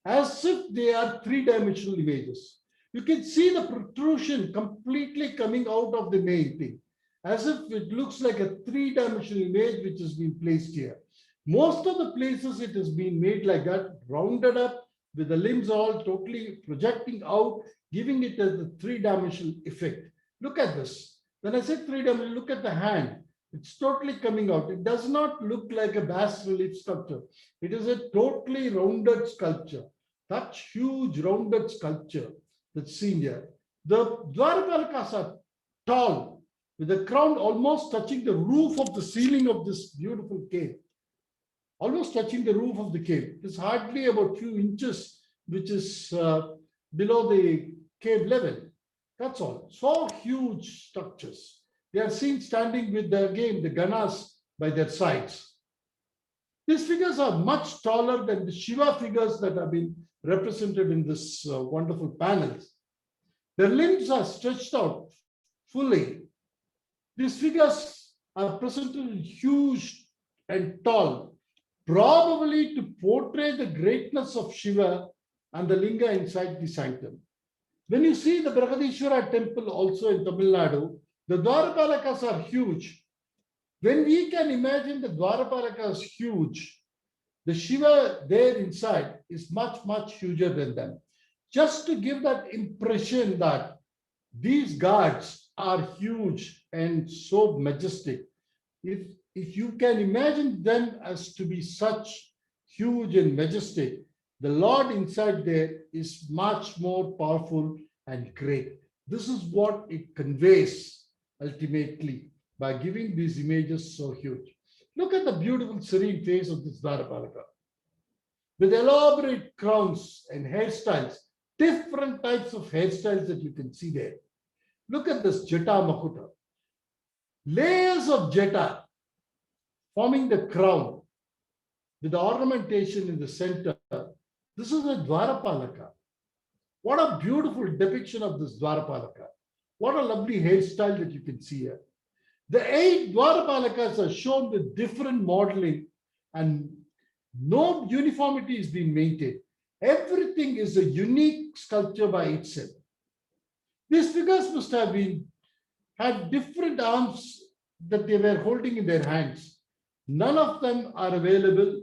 as if they are 3-dimensional images. You can see the protrusion completely coming out of the main thing, as if it looks like a 3-dimensional image which has been placed here. Most of the places it has been made like that, rounded up, with the limbs all totally projecting out, giving it as a 3-dimensional effect. Look at this. When I said 3-dimensional, look at the hand. It's totally coming out. It does not look like a bas relief sculpture. It is a totally rounded sculpture. Such huge rounded sculpture that's seen here. The Dwarapalakas are tall, with the crown almost touching the roof of the ceiling of this beautiful cave. Almost touching the roof of the cave. It's hardly about few inches, which is below the cave level. That's all. So huge structures. They are seen standing with the ganas by their sides. These figures are much taller than the Shiva figures that have been represented in this wonderful panels. Their limbs are stretched out fully. These figures are presented huge and tall, probably to portray the greatness of Shiva and the linga inside the sanctum. When you see the Brihadishwara temple also in Tamil Nadu, the Dwarapalakas are huge. When we can imagine the Dwarapalakas huge, the Shiva there inside is much, much huger than them. Just to give that impression that these guards are huge and so majestic. If you can imagine them as to be such huge and majestic, the Lord inside there is much more powerful and great. This is what it conveys ultimately by giving these images so huge. Look at the beautiful serene face of this Dwarapalaka. With elaborate crowns and hairstyles, different types of hairstyles that you can see there. Look at this Jata Makuta. Layers of Jata forming the crown with the ornamentation in the center. This is a Dwarapalaka. What a beautiful depiction of this Dwarapalaka. What a lovely hairstyle that you can see here. The 8 Dwarapalakas are shown with different modeling and no uniformity is being maintained. Everything is a unique sculpture by itself. These figures must have had different arms that they were holding in their hands. None of them are available,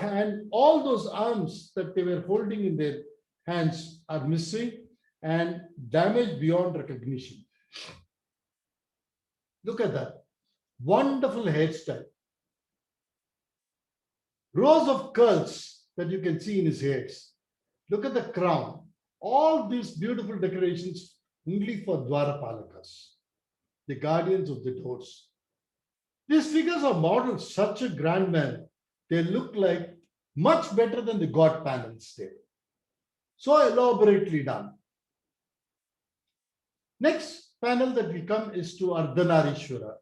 and all those arms that they were holding in their hands are missing and damaged beyond recognition. Look at that. Wonderful hairstyle. Rows of curls that you can see in his hairs. Look at the crown. All these beautiful decorations only for Dwarapalakas, the guardians of the doors. These figures are modeled such a grand manner. They look like much better than the god panels there. So elaborately done. Next panel that we come is to Ardhanarishwara,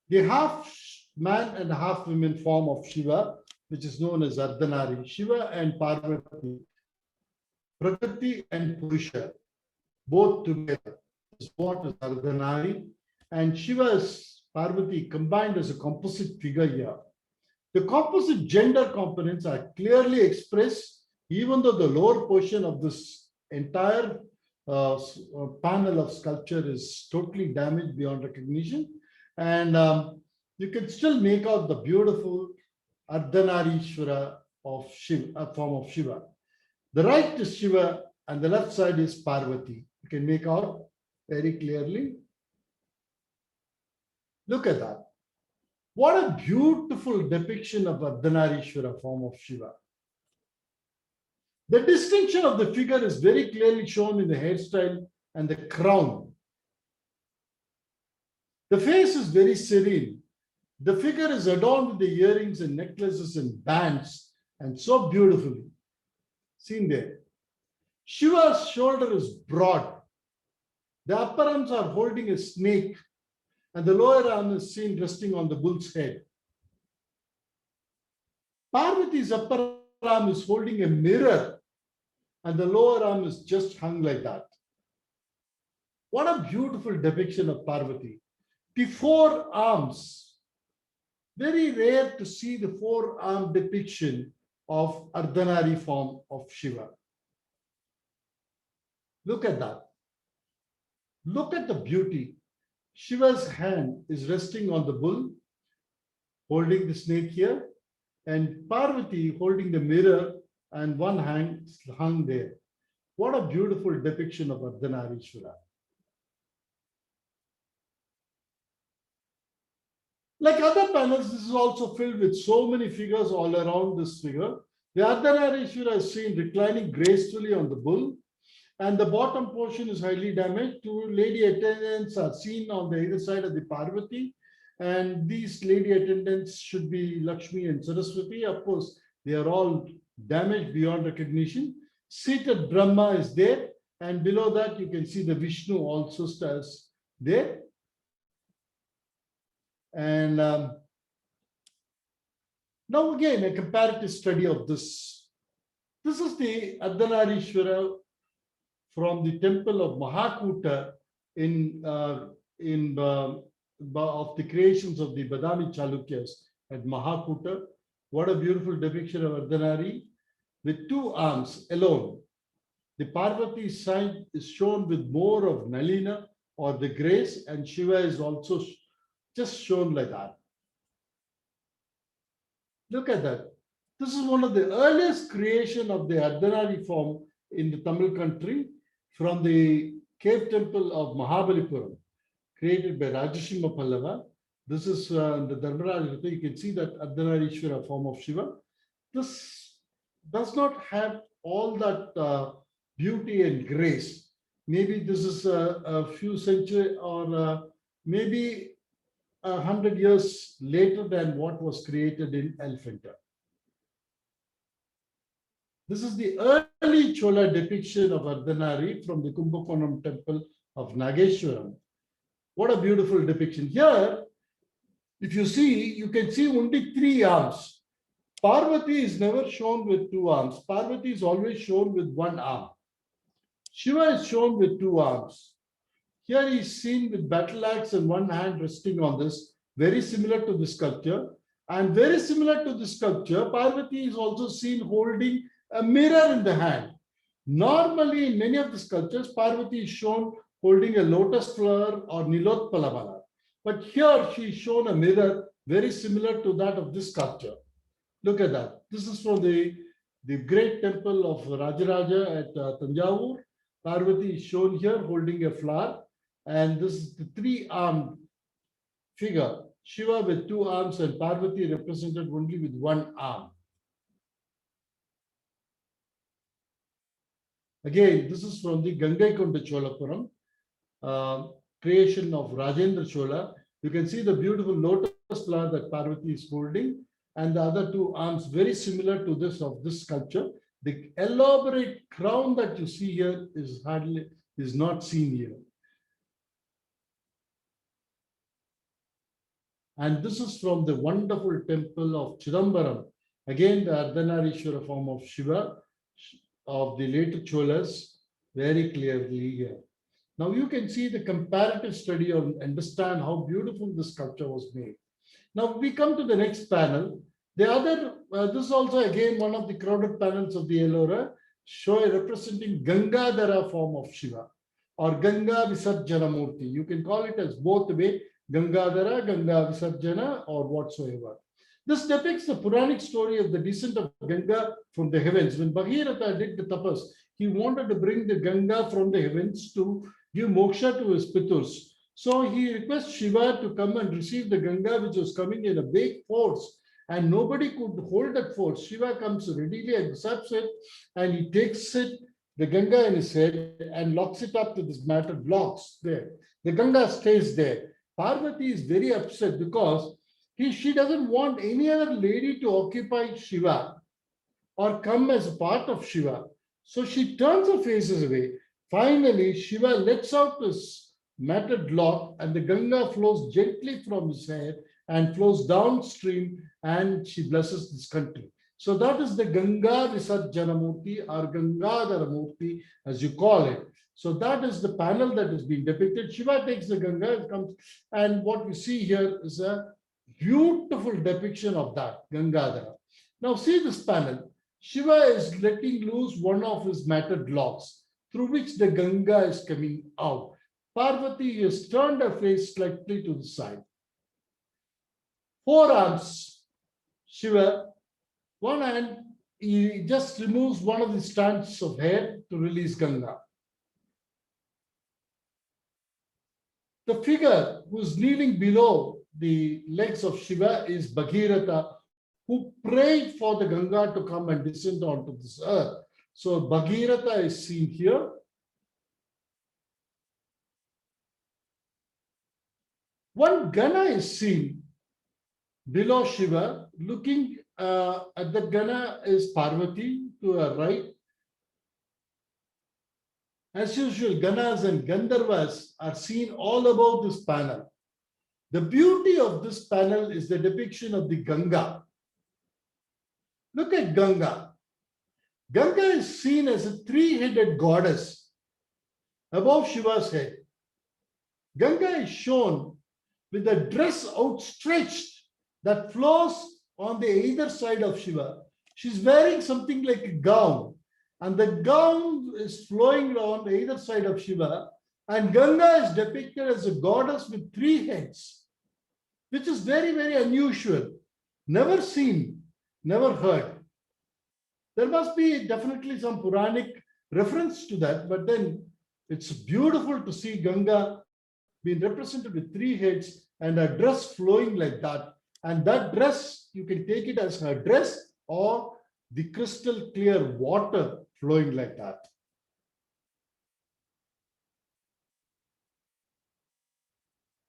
the half man and half woman form of Shiva, which is known as Ardhanari. Shiva and Parvati, Prakriti and Purusha, both together is what is Ardhanari, and Shiva is Parvati combined as a composite figure here. The composite gender components are clearly expressed, even though the lower portion of this entire panel of sculpture is totally damaged beyond recognition. And you can still make out the beautiful Ardhanarishwara of Shiva, a form of Shiva. The right is Shiva and the left side is Parvati. You can make out very clearly. Look at that. What a beautiful depiction of Ardhanarishwara form of Shiva. The distinction of the figure is very clearly shown in the hairstyle and the crown. The face is very serene. The figure is adorned with the earrings and necklaces and bands, and so beautifully seen there. Shiva's shoulder is broad. The upper arms are holding a snake, and the lower arm is seen resting on the bull's head. Parvati's upper arm is holding a mirror, and the lower arm is just hung like that. What a beautiful depiction of Parvati. The four arms. Very rare to see the four-arm depiction of Ardhanari form of Shiva. Look at that. Look at the beauty. Shiva's hand is resting on the bull, holding the snake here, and Parvati holding the mirror and one hand hung there. What a beautiful depiction of Ardhanarishwara. Like other panels, this is also filled with so many figures all around this figure. The Ardhanarishwara is seen reclining gracefully on the bull, and the bottom portion is highly damaged. Two lady attendants are seen on the either side of the Parvati, and these lady attendants should be Lakshmi and Saraswati. Of course, they are all damaged beyond recognition. Seated Brahma is there, and below that you can see the Vishnu also stands there. And now again, a comparative study of this. This is the Ardhanarishwara from the temple of Mahakuta of the creations of the Badami Chalukyas at Mahakuta. What a beautiful depiction of Ardhanari with two arms alone. The Parvati side is shown with more of Nalina or the grace, and Shiva is also just shown like that. Look at that. This is one of the earliest creation of the Ardhanari form in the Tamil country from the cave temple of Mahabalipuram, created by Rajashima Pallava. This is the Dharmaraj. You can see that Ardhanarishwara form of Shiva. This does not have all that beauty and grace. Maybe this is a few centuries or maybe 100 years later than what was created in Elephanta. This is the early Chola depiction of Ardhanari from the Kumbakonam temple of Nageshwaram. What a beautiful depiction. Here, if you see, you can see only three arms. Parvati is never shown with two arms. Parvati is always shown with one arm. Shiva is shown with two arms. Here he is seen with battle axe and one hand resting on this, very similar to the sculpture. And very similar to the sculpture, Parvati is also seen holding a mirror in the hand. Normally, in many of the sculptures, Parvati is shown holding a lotus flower or Nilotpalamala. But here she is shown a mirror very similar to that of this sculpture. Look at that. This is from the great temple of Rajaraja at Tanjavur. Parvati is shown here holding a flower. And this is the three-armed figure. Shiva with two arms and Parvati represented only with one arm. Again, this is from the Gangaikonda Cholapuram, creation of Rajendra Chola. You can see the beautiful lotus flower that Parvati is holding, and the other two arms very similar to this of this sculpture. The elaborate crown that you see here is not seen here. And this is from the wonderful temple of Chidambaram. Again, the Ardhanarishwara form of Shiva of the later Cholas very clearly here. Now you can see the comparative study and understand how beautiful this sculpture was made. Now we come to the next panel. The other, this is also again one of the crowded panels of the Ellora, show representing Gangadhara form of Shiva or Ganga Visarjana Murti. You can call it as both way, Gangadhara, Ganga Visarjana, or whatsoever. This depicts the Puranic story of the descent of Ganga from the heavens. When Bhagirath did the tapas, he wanted to bring the Ganga from the heavens to give moksha to his piturs. So he requests Shiva to come and receive the Ganga, which was coming in a big force, and nobody could hold that force. Shiva comes readily and accepts it, and he takes it, the Ganga in his head, and locks it up to this matted blocks there. The Ganga stays there. Parvati is very upset because she doesn't want any other lady to occupy Shiva or come as a part of Shiva. So she turns her faces away. Finally, Shiva lets out this matted lock, and the Ganga flows gently from his head and flows downstream, and she blesses this country. So that is the Ganga Visarjana Murti or Gangadhara Murti, as you call it. So that is the panel that is being depicted. Shiva takes the Ganga, it comes, and what we see here is a beautiful depiction of that Gangadhara. Now see this panel. Shiva is letting loose one of his matted locks through which the Ganga is coming out. Parvati has turned her face slightly to the side. Forearms, Shiva, one hand, he just removes one of the strands of hair to release Ganga. The figure who's kneeling below the legs of Shiva is Bhagiratha, who prayed for the Ganga to come and descend onto this earth. So Bhagiratha is seen here. One Gana is seen below Shiva. Looking at the Gana is Parvati to her right. As usual, Ganas and Gandharvas are seen all about this panel. The beauty of this panel is the depiction of the Ganga. Look at Ganga. Ganga is seen as a three-headed goddess above Shiva's head. Ganga is shown with a dress outstretched that flows on the either side of Shiva. She's wearing something like a gown, and the gown is flowing on the either side of Shiva, and Ganga is depicted as a goddess with three heads, which is very, very unusual. Never seen, never heard. There must be definitely some Puranic reference to that, but then it's beautiful to see Ganga being represented with three heads and a dress flowing like that. And that dress, you can take it as her dress or the crystal clear water flowing like that.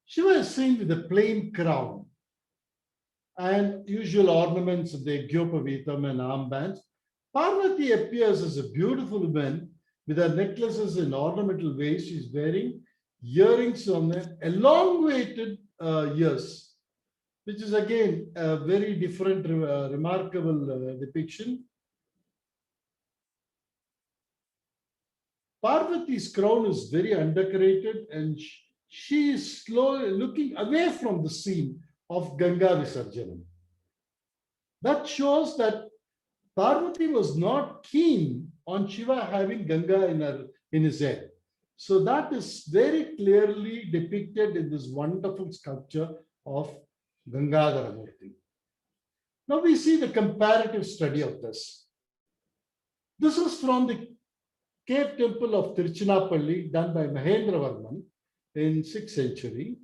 Shiva is seen with a plain crown and usual ornaments of the Gyopavitam and armbands. Parvati appears as a beautiful woman with her necklaces in ornamental ways. She's wearing earrings on her elongated ears, which is again a very different, remarkable depiction. Parvati's crown is very undecorated, and she is slowly looking away from the scene of Ganga Visarjanam. That shows that Parvati was not keen on Shiva having Ganga in his head. So that is very clearly depicted in this wonderful sculpture of Gangadhara Murti. Now we see the comparative study of this. This is from the cave temple of Tiruchinapalli done by Mahendravarman in 6th century.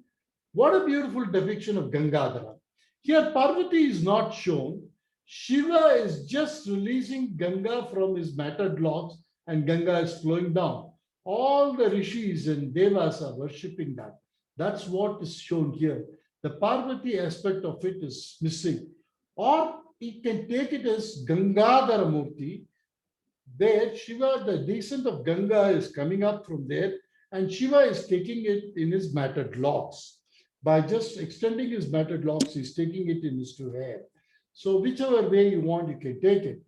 What a beautiful depiction of Gangadhara. Here Parvati is not shown. Shiva is just releasing Ganga from his matted locks, and Ganga is flowing down. All the rishis and devas are worshipping that. That's what is shown here. The Parvati aspect of it is missing. Or you can take it as Gangadhara Murti. There, Shiva, the descent of Ganga is coming up from there, and Shiva is taking it in his matted locks. By just extending his matted locks, he's taking it in his two hair. So whichever way you want, you can take it.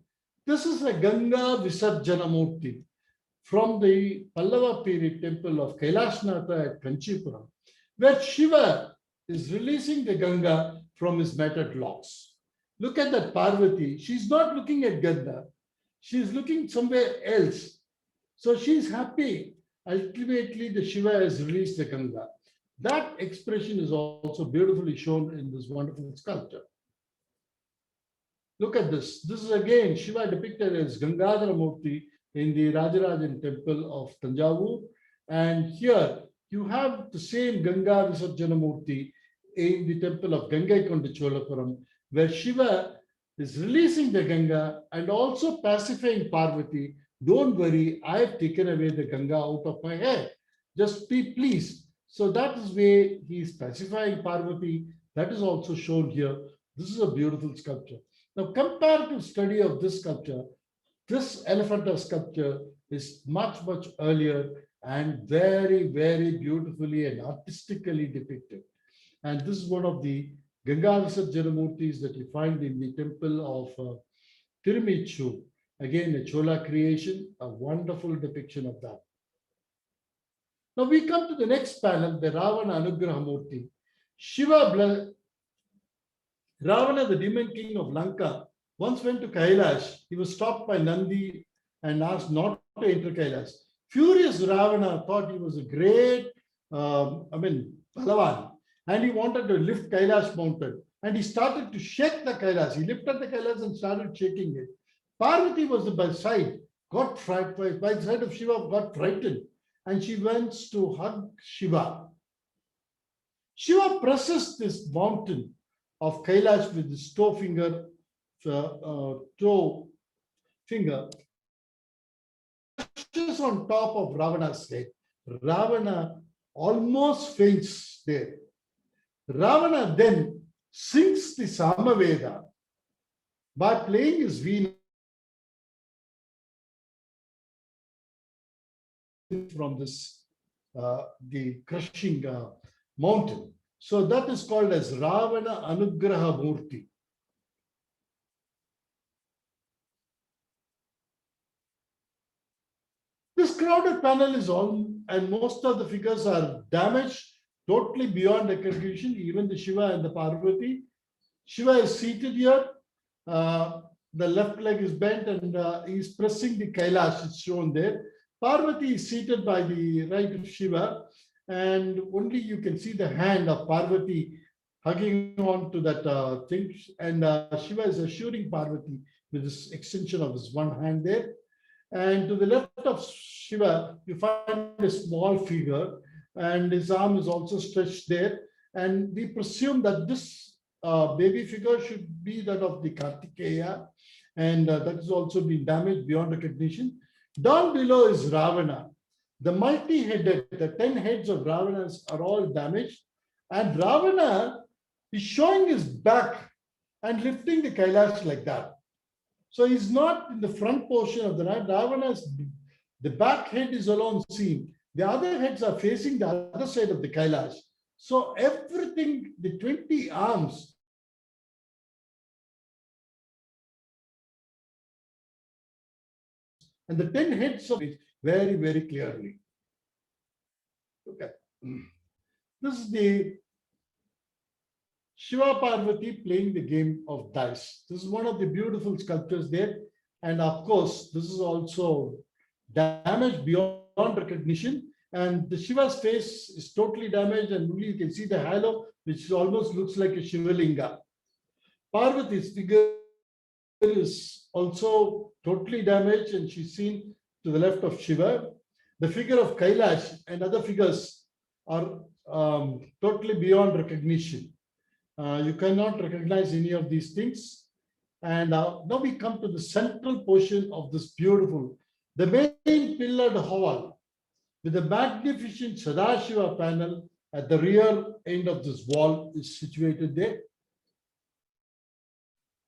This is a Ganga Visarjana Murti from the Pallava period temple of Kailashnatha at Kanchipuram, where Shiva is releasing the Ganga from his matted locks. Look at that Parvati. She's not looking at Ganga. She's looking somewhere else. So she's happy. Ultimately, the Shiva has released the Ganga. That expression is also beautifully shown in this wonderful sculpture. Look at this. This is again Shiva depicted as Gangadhara Murti in the Rajarajan temple of Tanjavur. And here you have the same Ganga Visarjana Murti in the temple of Gangaikonda Cholapuram, where Shiva is releasing the Ganga and also pacifying Parvati. Don't worry, I have taken away the Ganga out of my hair. Just be pleased. So that is where he is pacifying Parvati. That is also shown here. This is a beautiful sculpture. Now, comparative study of this sculpture, this Elephanta sculpture is much, much earlier and very, very beautifully and artistically depicted. And this is one of the Ganga Visarjana Murtis that you find in the temple of Tirumicchu. Again, a Chola creation, a wonderful depiction of that. Now we come to the next panel, the Ravana Anugraha Murti. Ravana, the demon king of Lanka, once went to Kailash. He was stopped by Nandi and asked not to enter Kailash. Furious Ravana thought he was a great, Palavan, and he wanted to lift Kailash mountain. And he started to shake the Kailash. He lifted the Kailash and started shaking it. Parvati was by side, got frightened, by the side of Shiva, got frightened, and she went to hug Shiva. Shiva presses this mountain of Kailash with his toe finger, touches on top of Ravana's head. Ravana almost faints there. Ravana then sings the Samaveda by playing his veena from this the crushing mountain. So that is called as Ravana Anugraha Murti. This crowded panel is on, and most of the figures are damaged, totally beyond recognition, even the Shiva and the Parvati. Shiva is seated here. The left leg is bent and he is pressing the Kailash, it's shown there. Parvati is seated by the right of Shiva, and only you can see the hand of Parvati hugging on to that thing. And Shiva is assuring Parvati with this extension of his one hand there. And to the left of Shiva, you find a small figure, and his arm is also stretched there. And we presume that this baby figure should be that of the Kartikeya, and that has also been damaged beyond recognition. Down below is Ravana. The multi-headed, the 10 heads of Ravanas are all damaged, and Ravana is showing his back and lifting the Kailash like that. So he's not in the front portion of the Ravana's, the back head is alone seen. The other heads are facing the other side of the Kailash. So everything, the 20 arms, and the 10 heads of it very, very clearly. Okay. This is the Shiva Parvati playing the game of dice. This is one of the beautiful sculptures there. And of course, this is also damaged beyond recognition. And the Shiva's face is totally damaged, and only you can see the halo, which almost looks like a Shivalinga. Parvati's figure is also totally damaged, and she's seen to the left of Shiva. The figure of Kailash and other figures are totally beyond recognition. You cannot recognize any of these things. And now we come to the central portion of this beautiful, the main pillared hall with a magnificent Sadashiva panel at the rear end of this wall is situated there.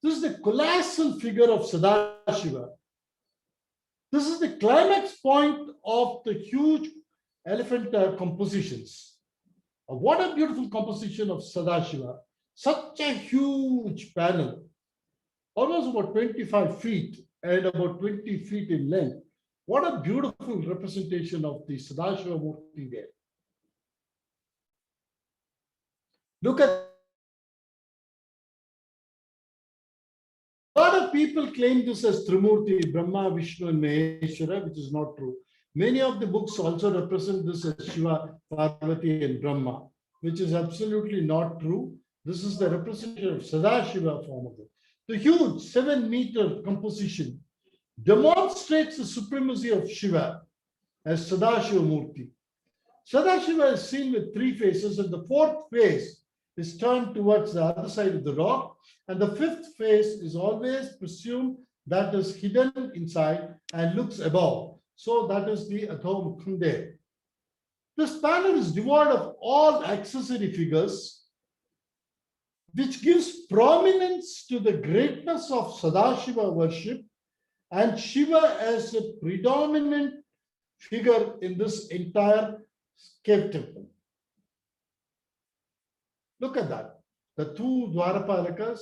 This is the colossal figure of Sadashiva. This is the climax point of the huge Elephanta compositions. What a beautiful composition of Sadashiva. Such a huge panel, almost about 25 feet and about 20 feet in length. What a beautiful representation of the Sadashiva Murti there. Look at of people claim this as Trimurti, Brahma, Vishnu, and Maheshwara, which is not true. Many of the books also represent this as Shiva, Parvati, and Brahma, which is absolutely not true. This is the representation of Sadashiva form of it. The huge 7-meter composition demonstrates the supremacy of Shiva as Sadashiva Murti. Sadashiva is seen with 3 faces, and the 4th face is turned towards the other side of the rock, and the 5th face is always presumed that is hidden inside and looks above. So that is the Adho Mukhande. This panel is devoid of all accessory figures, which gives prominence to the greatness of Sadashiva worship and Shiva as a predominant figure in this entire cave temple. Look at that. The 2 Dwarapalakas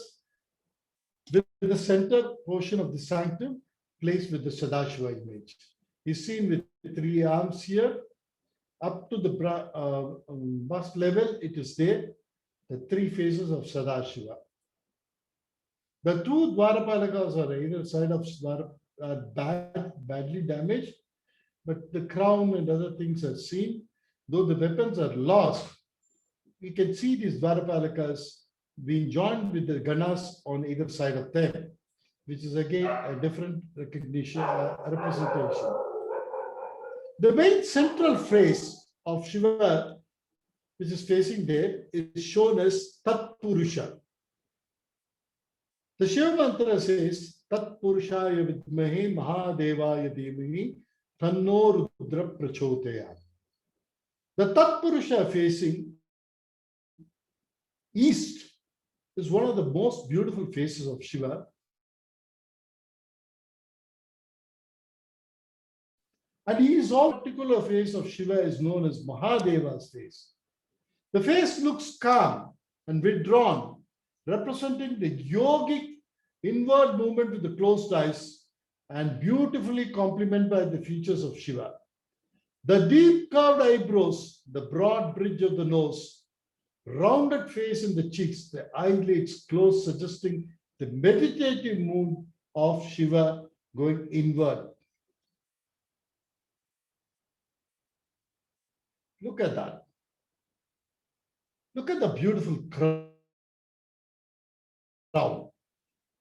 with the center portion of the sanctum placed with the Sadashiva image. He's seen with 3 arms here. Up to the bust level, it is there. The 3 faces of Sadashiva. The 2 Dwarapalakas on either side of Dwarapalaka are badly damaged, but the crown and other things are seen. Though the weapons are lost, we can see these Dwarapalakas being joined with the Ganas on either side of them, which is again a different recognition, representation. The main central face of Shiva, which is facing there, is shown as Tat Purusha. The Shiva mantra says, Tat Purushaya Vidmahe Mahadevaya Devahi Tanno Rudra Prachodayat. The Tat Purusha facing east is one of the most beautiful faces of Shiva. And his particular face of Shiva is known as Mahadeva's face. The face looks calm and withdrawn, representing the yogic inward movement with the closed eyes and beautifully complemented by the features of Shiva. The deep curved eyebrows, the broad bridge of the nose, rounded face in the cheeks, the eyelids closed, suggesting the meditative mood of Shiva going inward. Look at that. Look at the beautiful crown.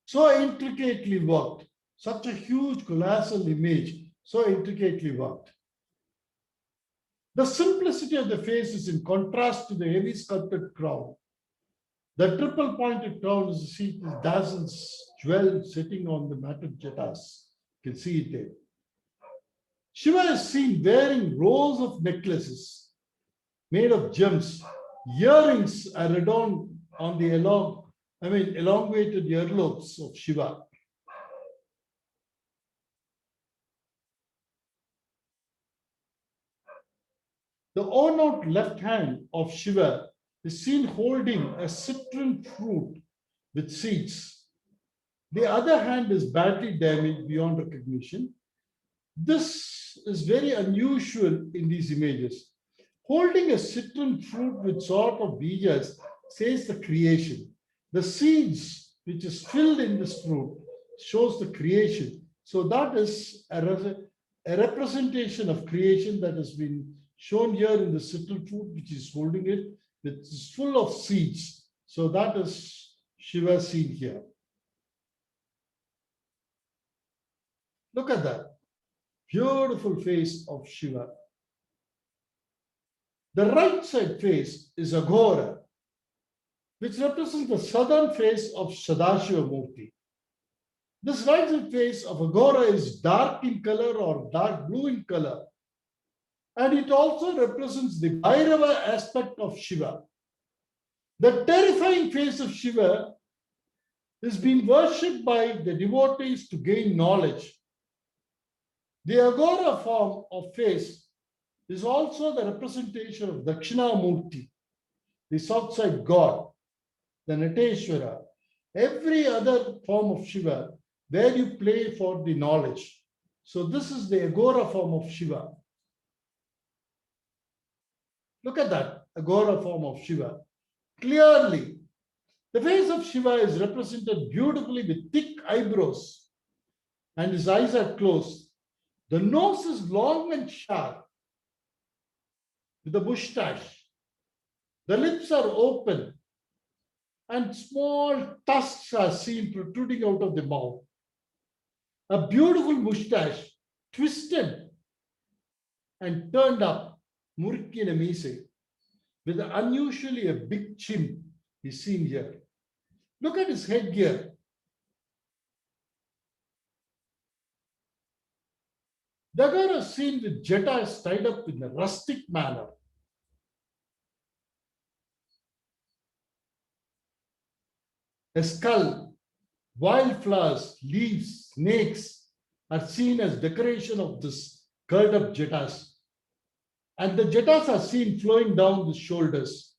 So intricately worked. Such a huge colossal image, so intricately worked. The simplicity of the face is in contrast to the heavy sculpted crown. The triple pointed crown is seen as dozens jewel sitting on the matted jatas. You can see it there. Shiva is seen wearing rows of necklaces made of gems. Earrings are adorned on the elongated earlobes of Shiva. The ornate left hand of Shiva is seen holding a citron fruit with seeds. The other hand is badly damaged beyond recognition. This is very unusual in these images. Holding a citron fruit with sort of bijas says the creation. The seeds which is filled in this fruit shows the creation. So that is a representation of creation that has been shown here in the citron fruit, which is holding it, which is full of seeds. So that is Shiva seen here. Look at that beautiful face of Shiva. The right side face is Aghora, which represents the southern face of Sadashiva Murti. This right side face of Aghora is dark in color or dark blue in color. And it also represents the Bhairava aspect of Shiva. The terrifying face of Shiva is being worshipped by the devotees to gain knowledge. The Agora form of face is also the representation of Dakshinamurti, the south side god, the Nateshwara, every other form of Shiva where you play for the knowledge. So this is the Agora form of Shiva. Look at that Agora form of Shiva. Clearly, The face of Shiva is represented beautifully with thick eyebrows, and his eyes are closed. The nose is long and sharp with a mustache. The lips are open and small tusks are seen protruding out of the mouth. A beautiful mustache, twisted and turned up, Murikina Mise, with unusually a big chin, is seen here. Look at his headgear. Dagara is seen with jettas tied up in a rustic manner. A skull, wildflowers, leaves, snakes are seen as decoration of this curled up jettas. And the jettas are seen flowing down the shoulders.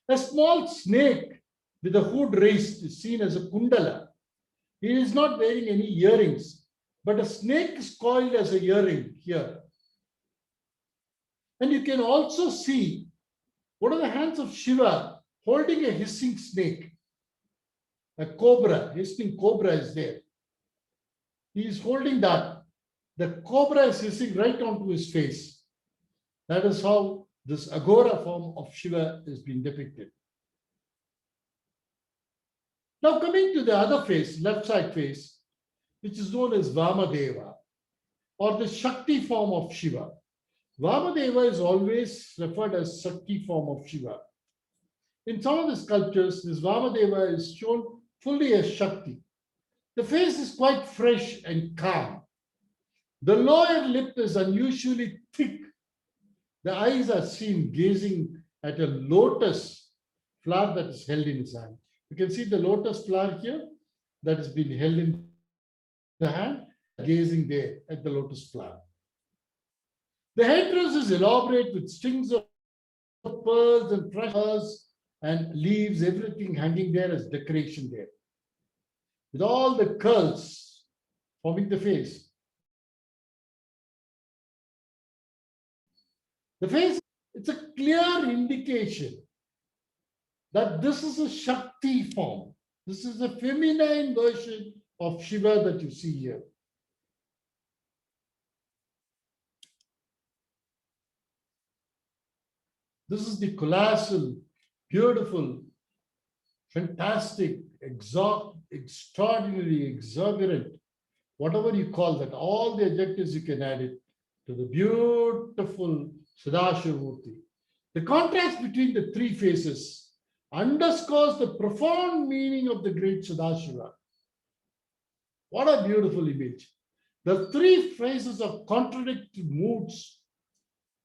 A small snake with a hood raised is seen as a kundala. He is not wearing any earrings, but a snake is coiled as a earring here. And you can also see one of the hands of Shiva holding a hissing snake. A cobra, hissing cobra is there. He is holding that. The cobra is hissing right onto his face. That is how this Agora form of Shiva is being depicted. Now coming to the other face, left side face, which is known as Vamadeva, or the Shakti form of Shiva. Vamadeva is always referred as Shakti form of Shiva. In some of the sculptures, this Vamadeva is shown fully as Shakti. The face is quite fresh and calm. The lower lip is unusually thick. The eyes are seen gazing at a lotus flower that is held in his hand. You can see the lotus flower here that has been held in the hand, gazing there at the lotus flower. The headdress is elaborate with strings of pearls and flowers and leaves, everything hanging there as decoration there. With all the curls forming the face. The face, it's a clear indication that this is a Shakti form. This is a feminine version of Shiva that you see here. This is the colossal, beautiful, fantastic, extraordinary, exuberant, whatever you call that, all the adjectives you can add it to the beautiful Sadashiva Murti. The contrast between the three faces underscores the profound meaning of the great Sadashiva. What a beautiful image. The three faces of contradictory moods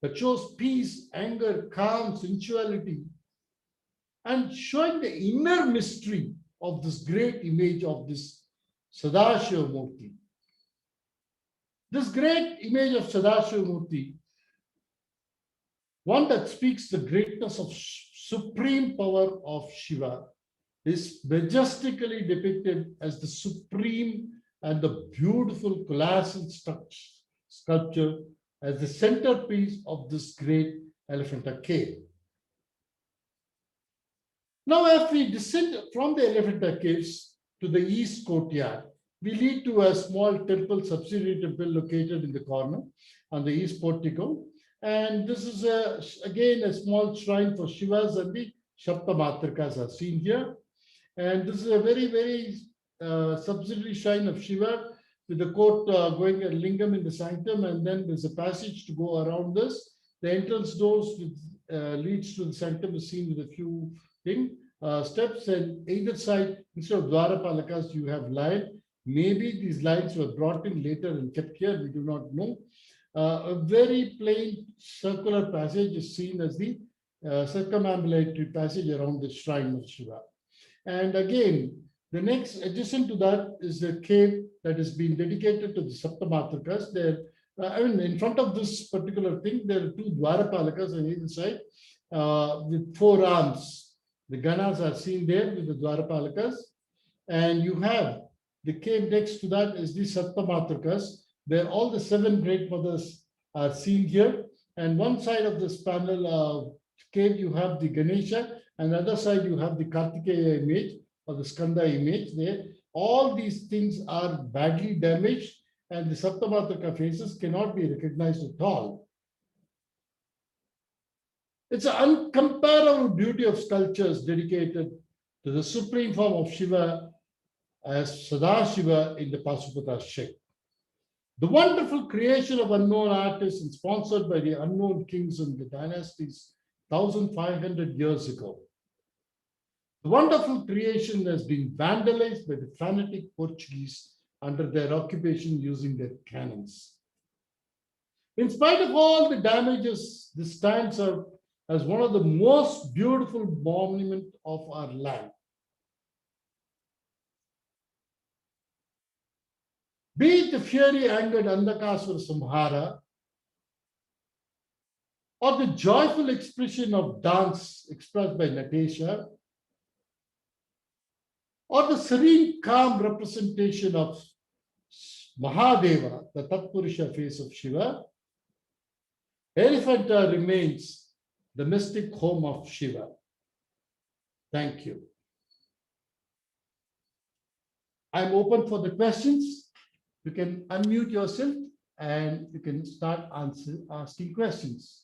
that shows peace, anger, calm, sensuality, and showing the inner mystery of this great image of this Sadashiva Murti. This great image of Sadashiva Murti, one that speaks the greatness of supreme power of Shiva, is majestically depicted as the supreme and the beautiful colossal sculpture as the centerpiece of this great Elephanta cave. Now, if we descend from the Elephanta caves to the east courtyard, we lead to a small temple, subsidiary temple located in the corner on the east portico. And this is again a small shrine for Shivas and the Shaptamatrikas are seen here. And this is a very, very subsidiary shrine of Shiva with the court going a lingam in the sanctum, and then there's a passage to go around this. The entrance doors leads to the sanctum is seen with a few steps, and either side, instead of Dwarapalakas, you have lion. Maybe these lions were brought in later and kept here, we do not know. A very plain circular passage is seen as the circumambulatory passage around the shrine of Shiva. And again, the next adjacent to that is the cave that has been dedicated to the Saptamatrikas. There, in front of this particular thing, there are two Dwarapalakas on either side with 4 arms. The Ganas are seen there with the Dwarapalakas. And you have the cave next to that is the Saptamatrikas, where all the 7 great mothers are seen here. And one side of this panel cave, you have the Ganesha, and the other side you have the Kartikeya image or the Skanda image there. All these things are badly damaged, and the Saptamatrika faces cannot be recognized at all. It's an uncomparable beauty of sculptures dedicated to the supreme form of Shiva as Sadashiva in the Pasupata shape. The wonderful creation of unknown artists and sponsored by the unknown kings in the dynasties 1500 years ago. The wonderful creation has been vandalized by the fanatic Portuguese under their occupation using their cannons. In spite of all the damages, this stands out as one of the most beautiful monuments of our land. Be it the fiery angered Andakasura Samhara or the joyful expression of dance expressed by Natasha, or the serene, calm representation of Mahadeva, the Tatpurusha face of Shiva, Elephanta remains the mystic home of Shiva. Thank you. I'm open for the questions. You can unmute yourself and you can start asking questions.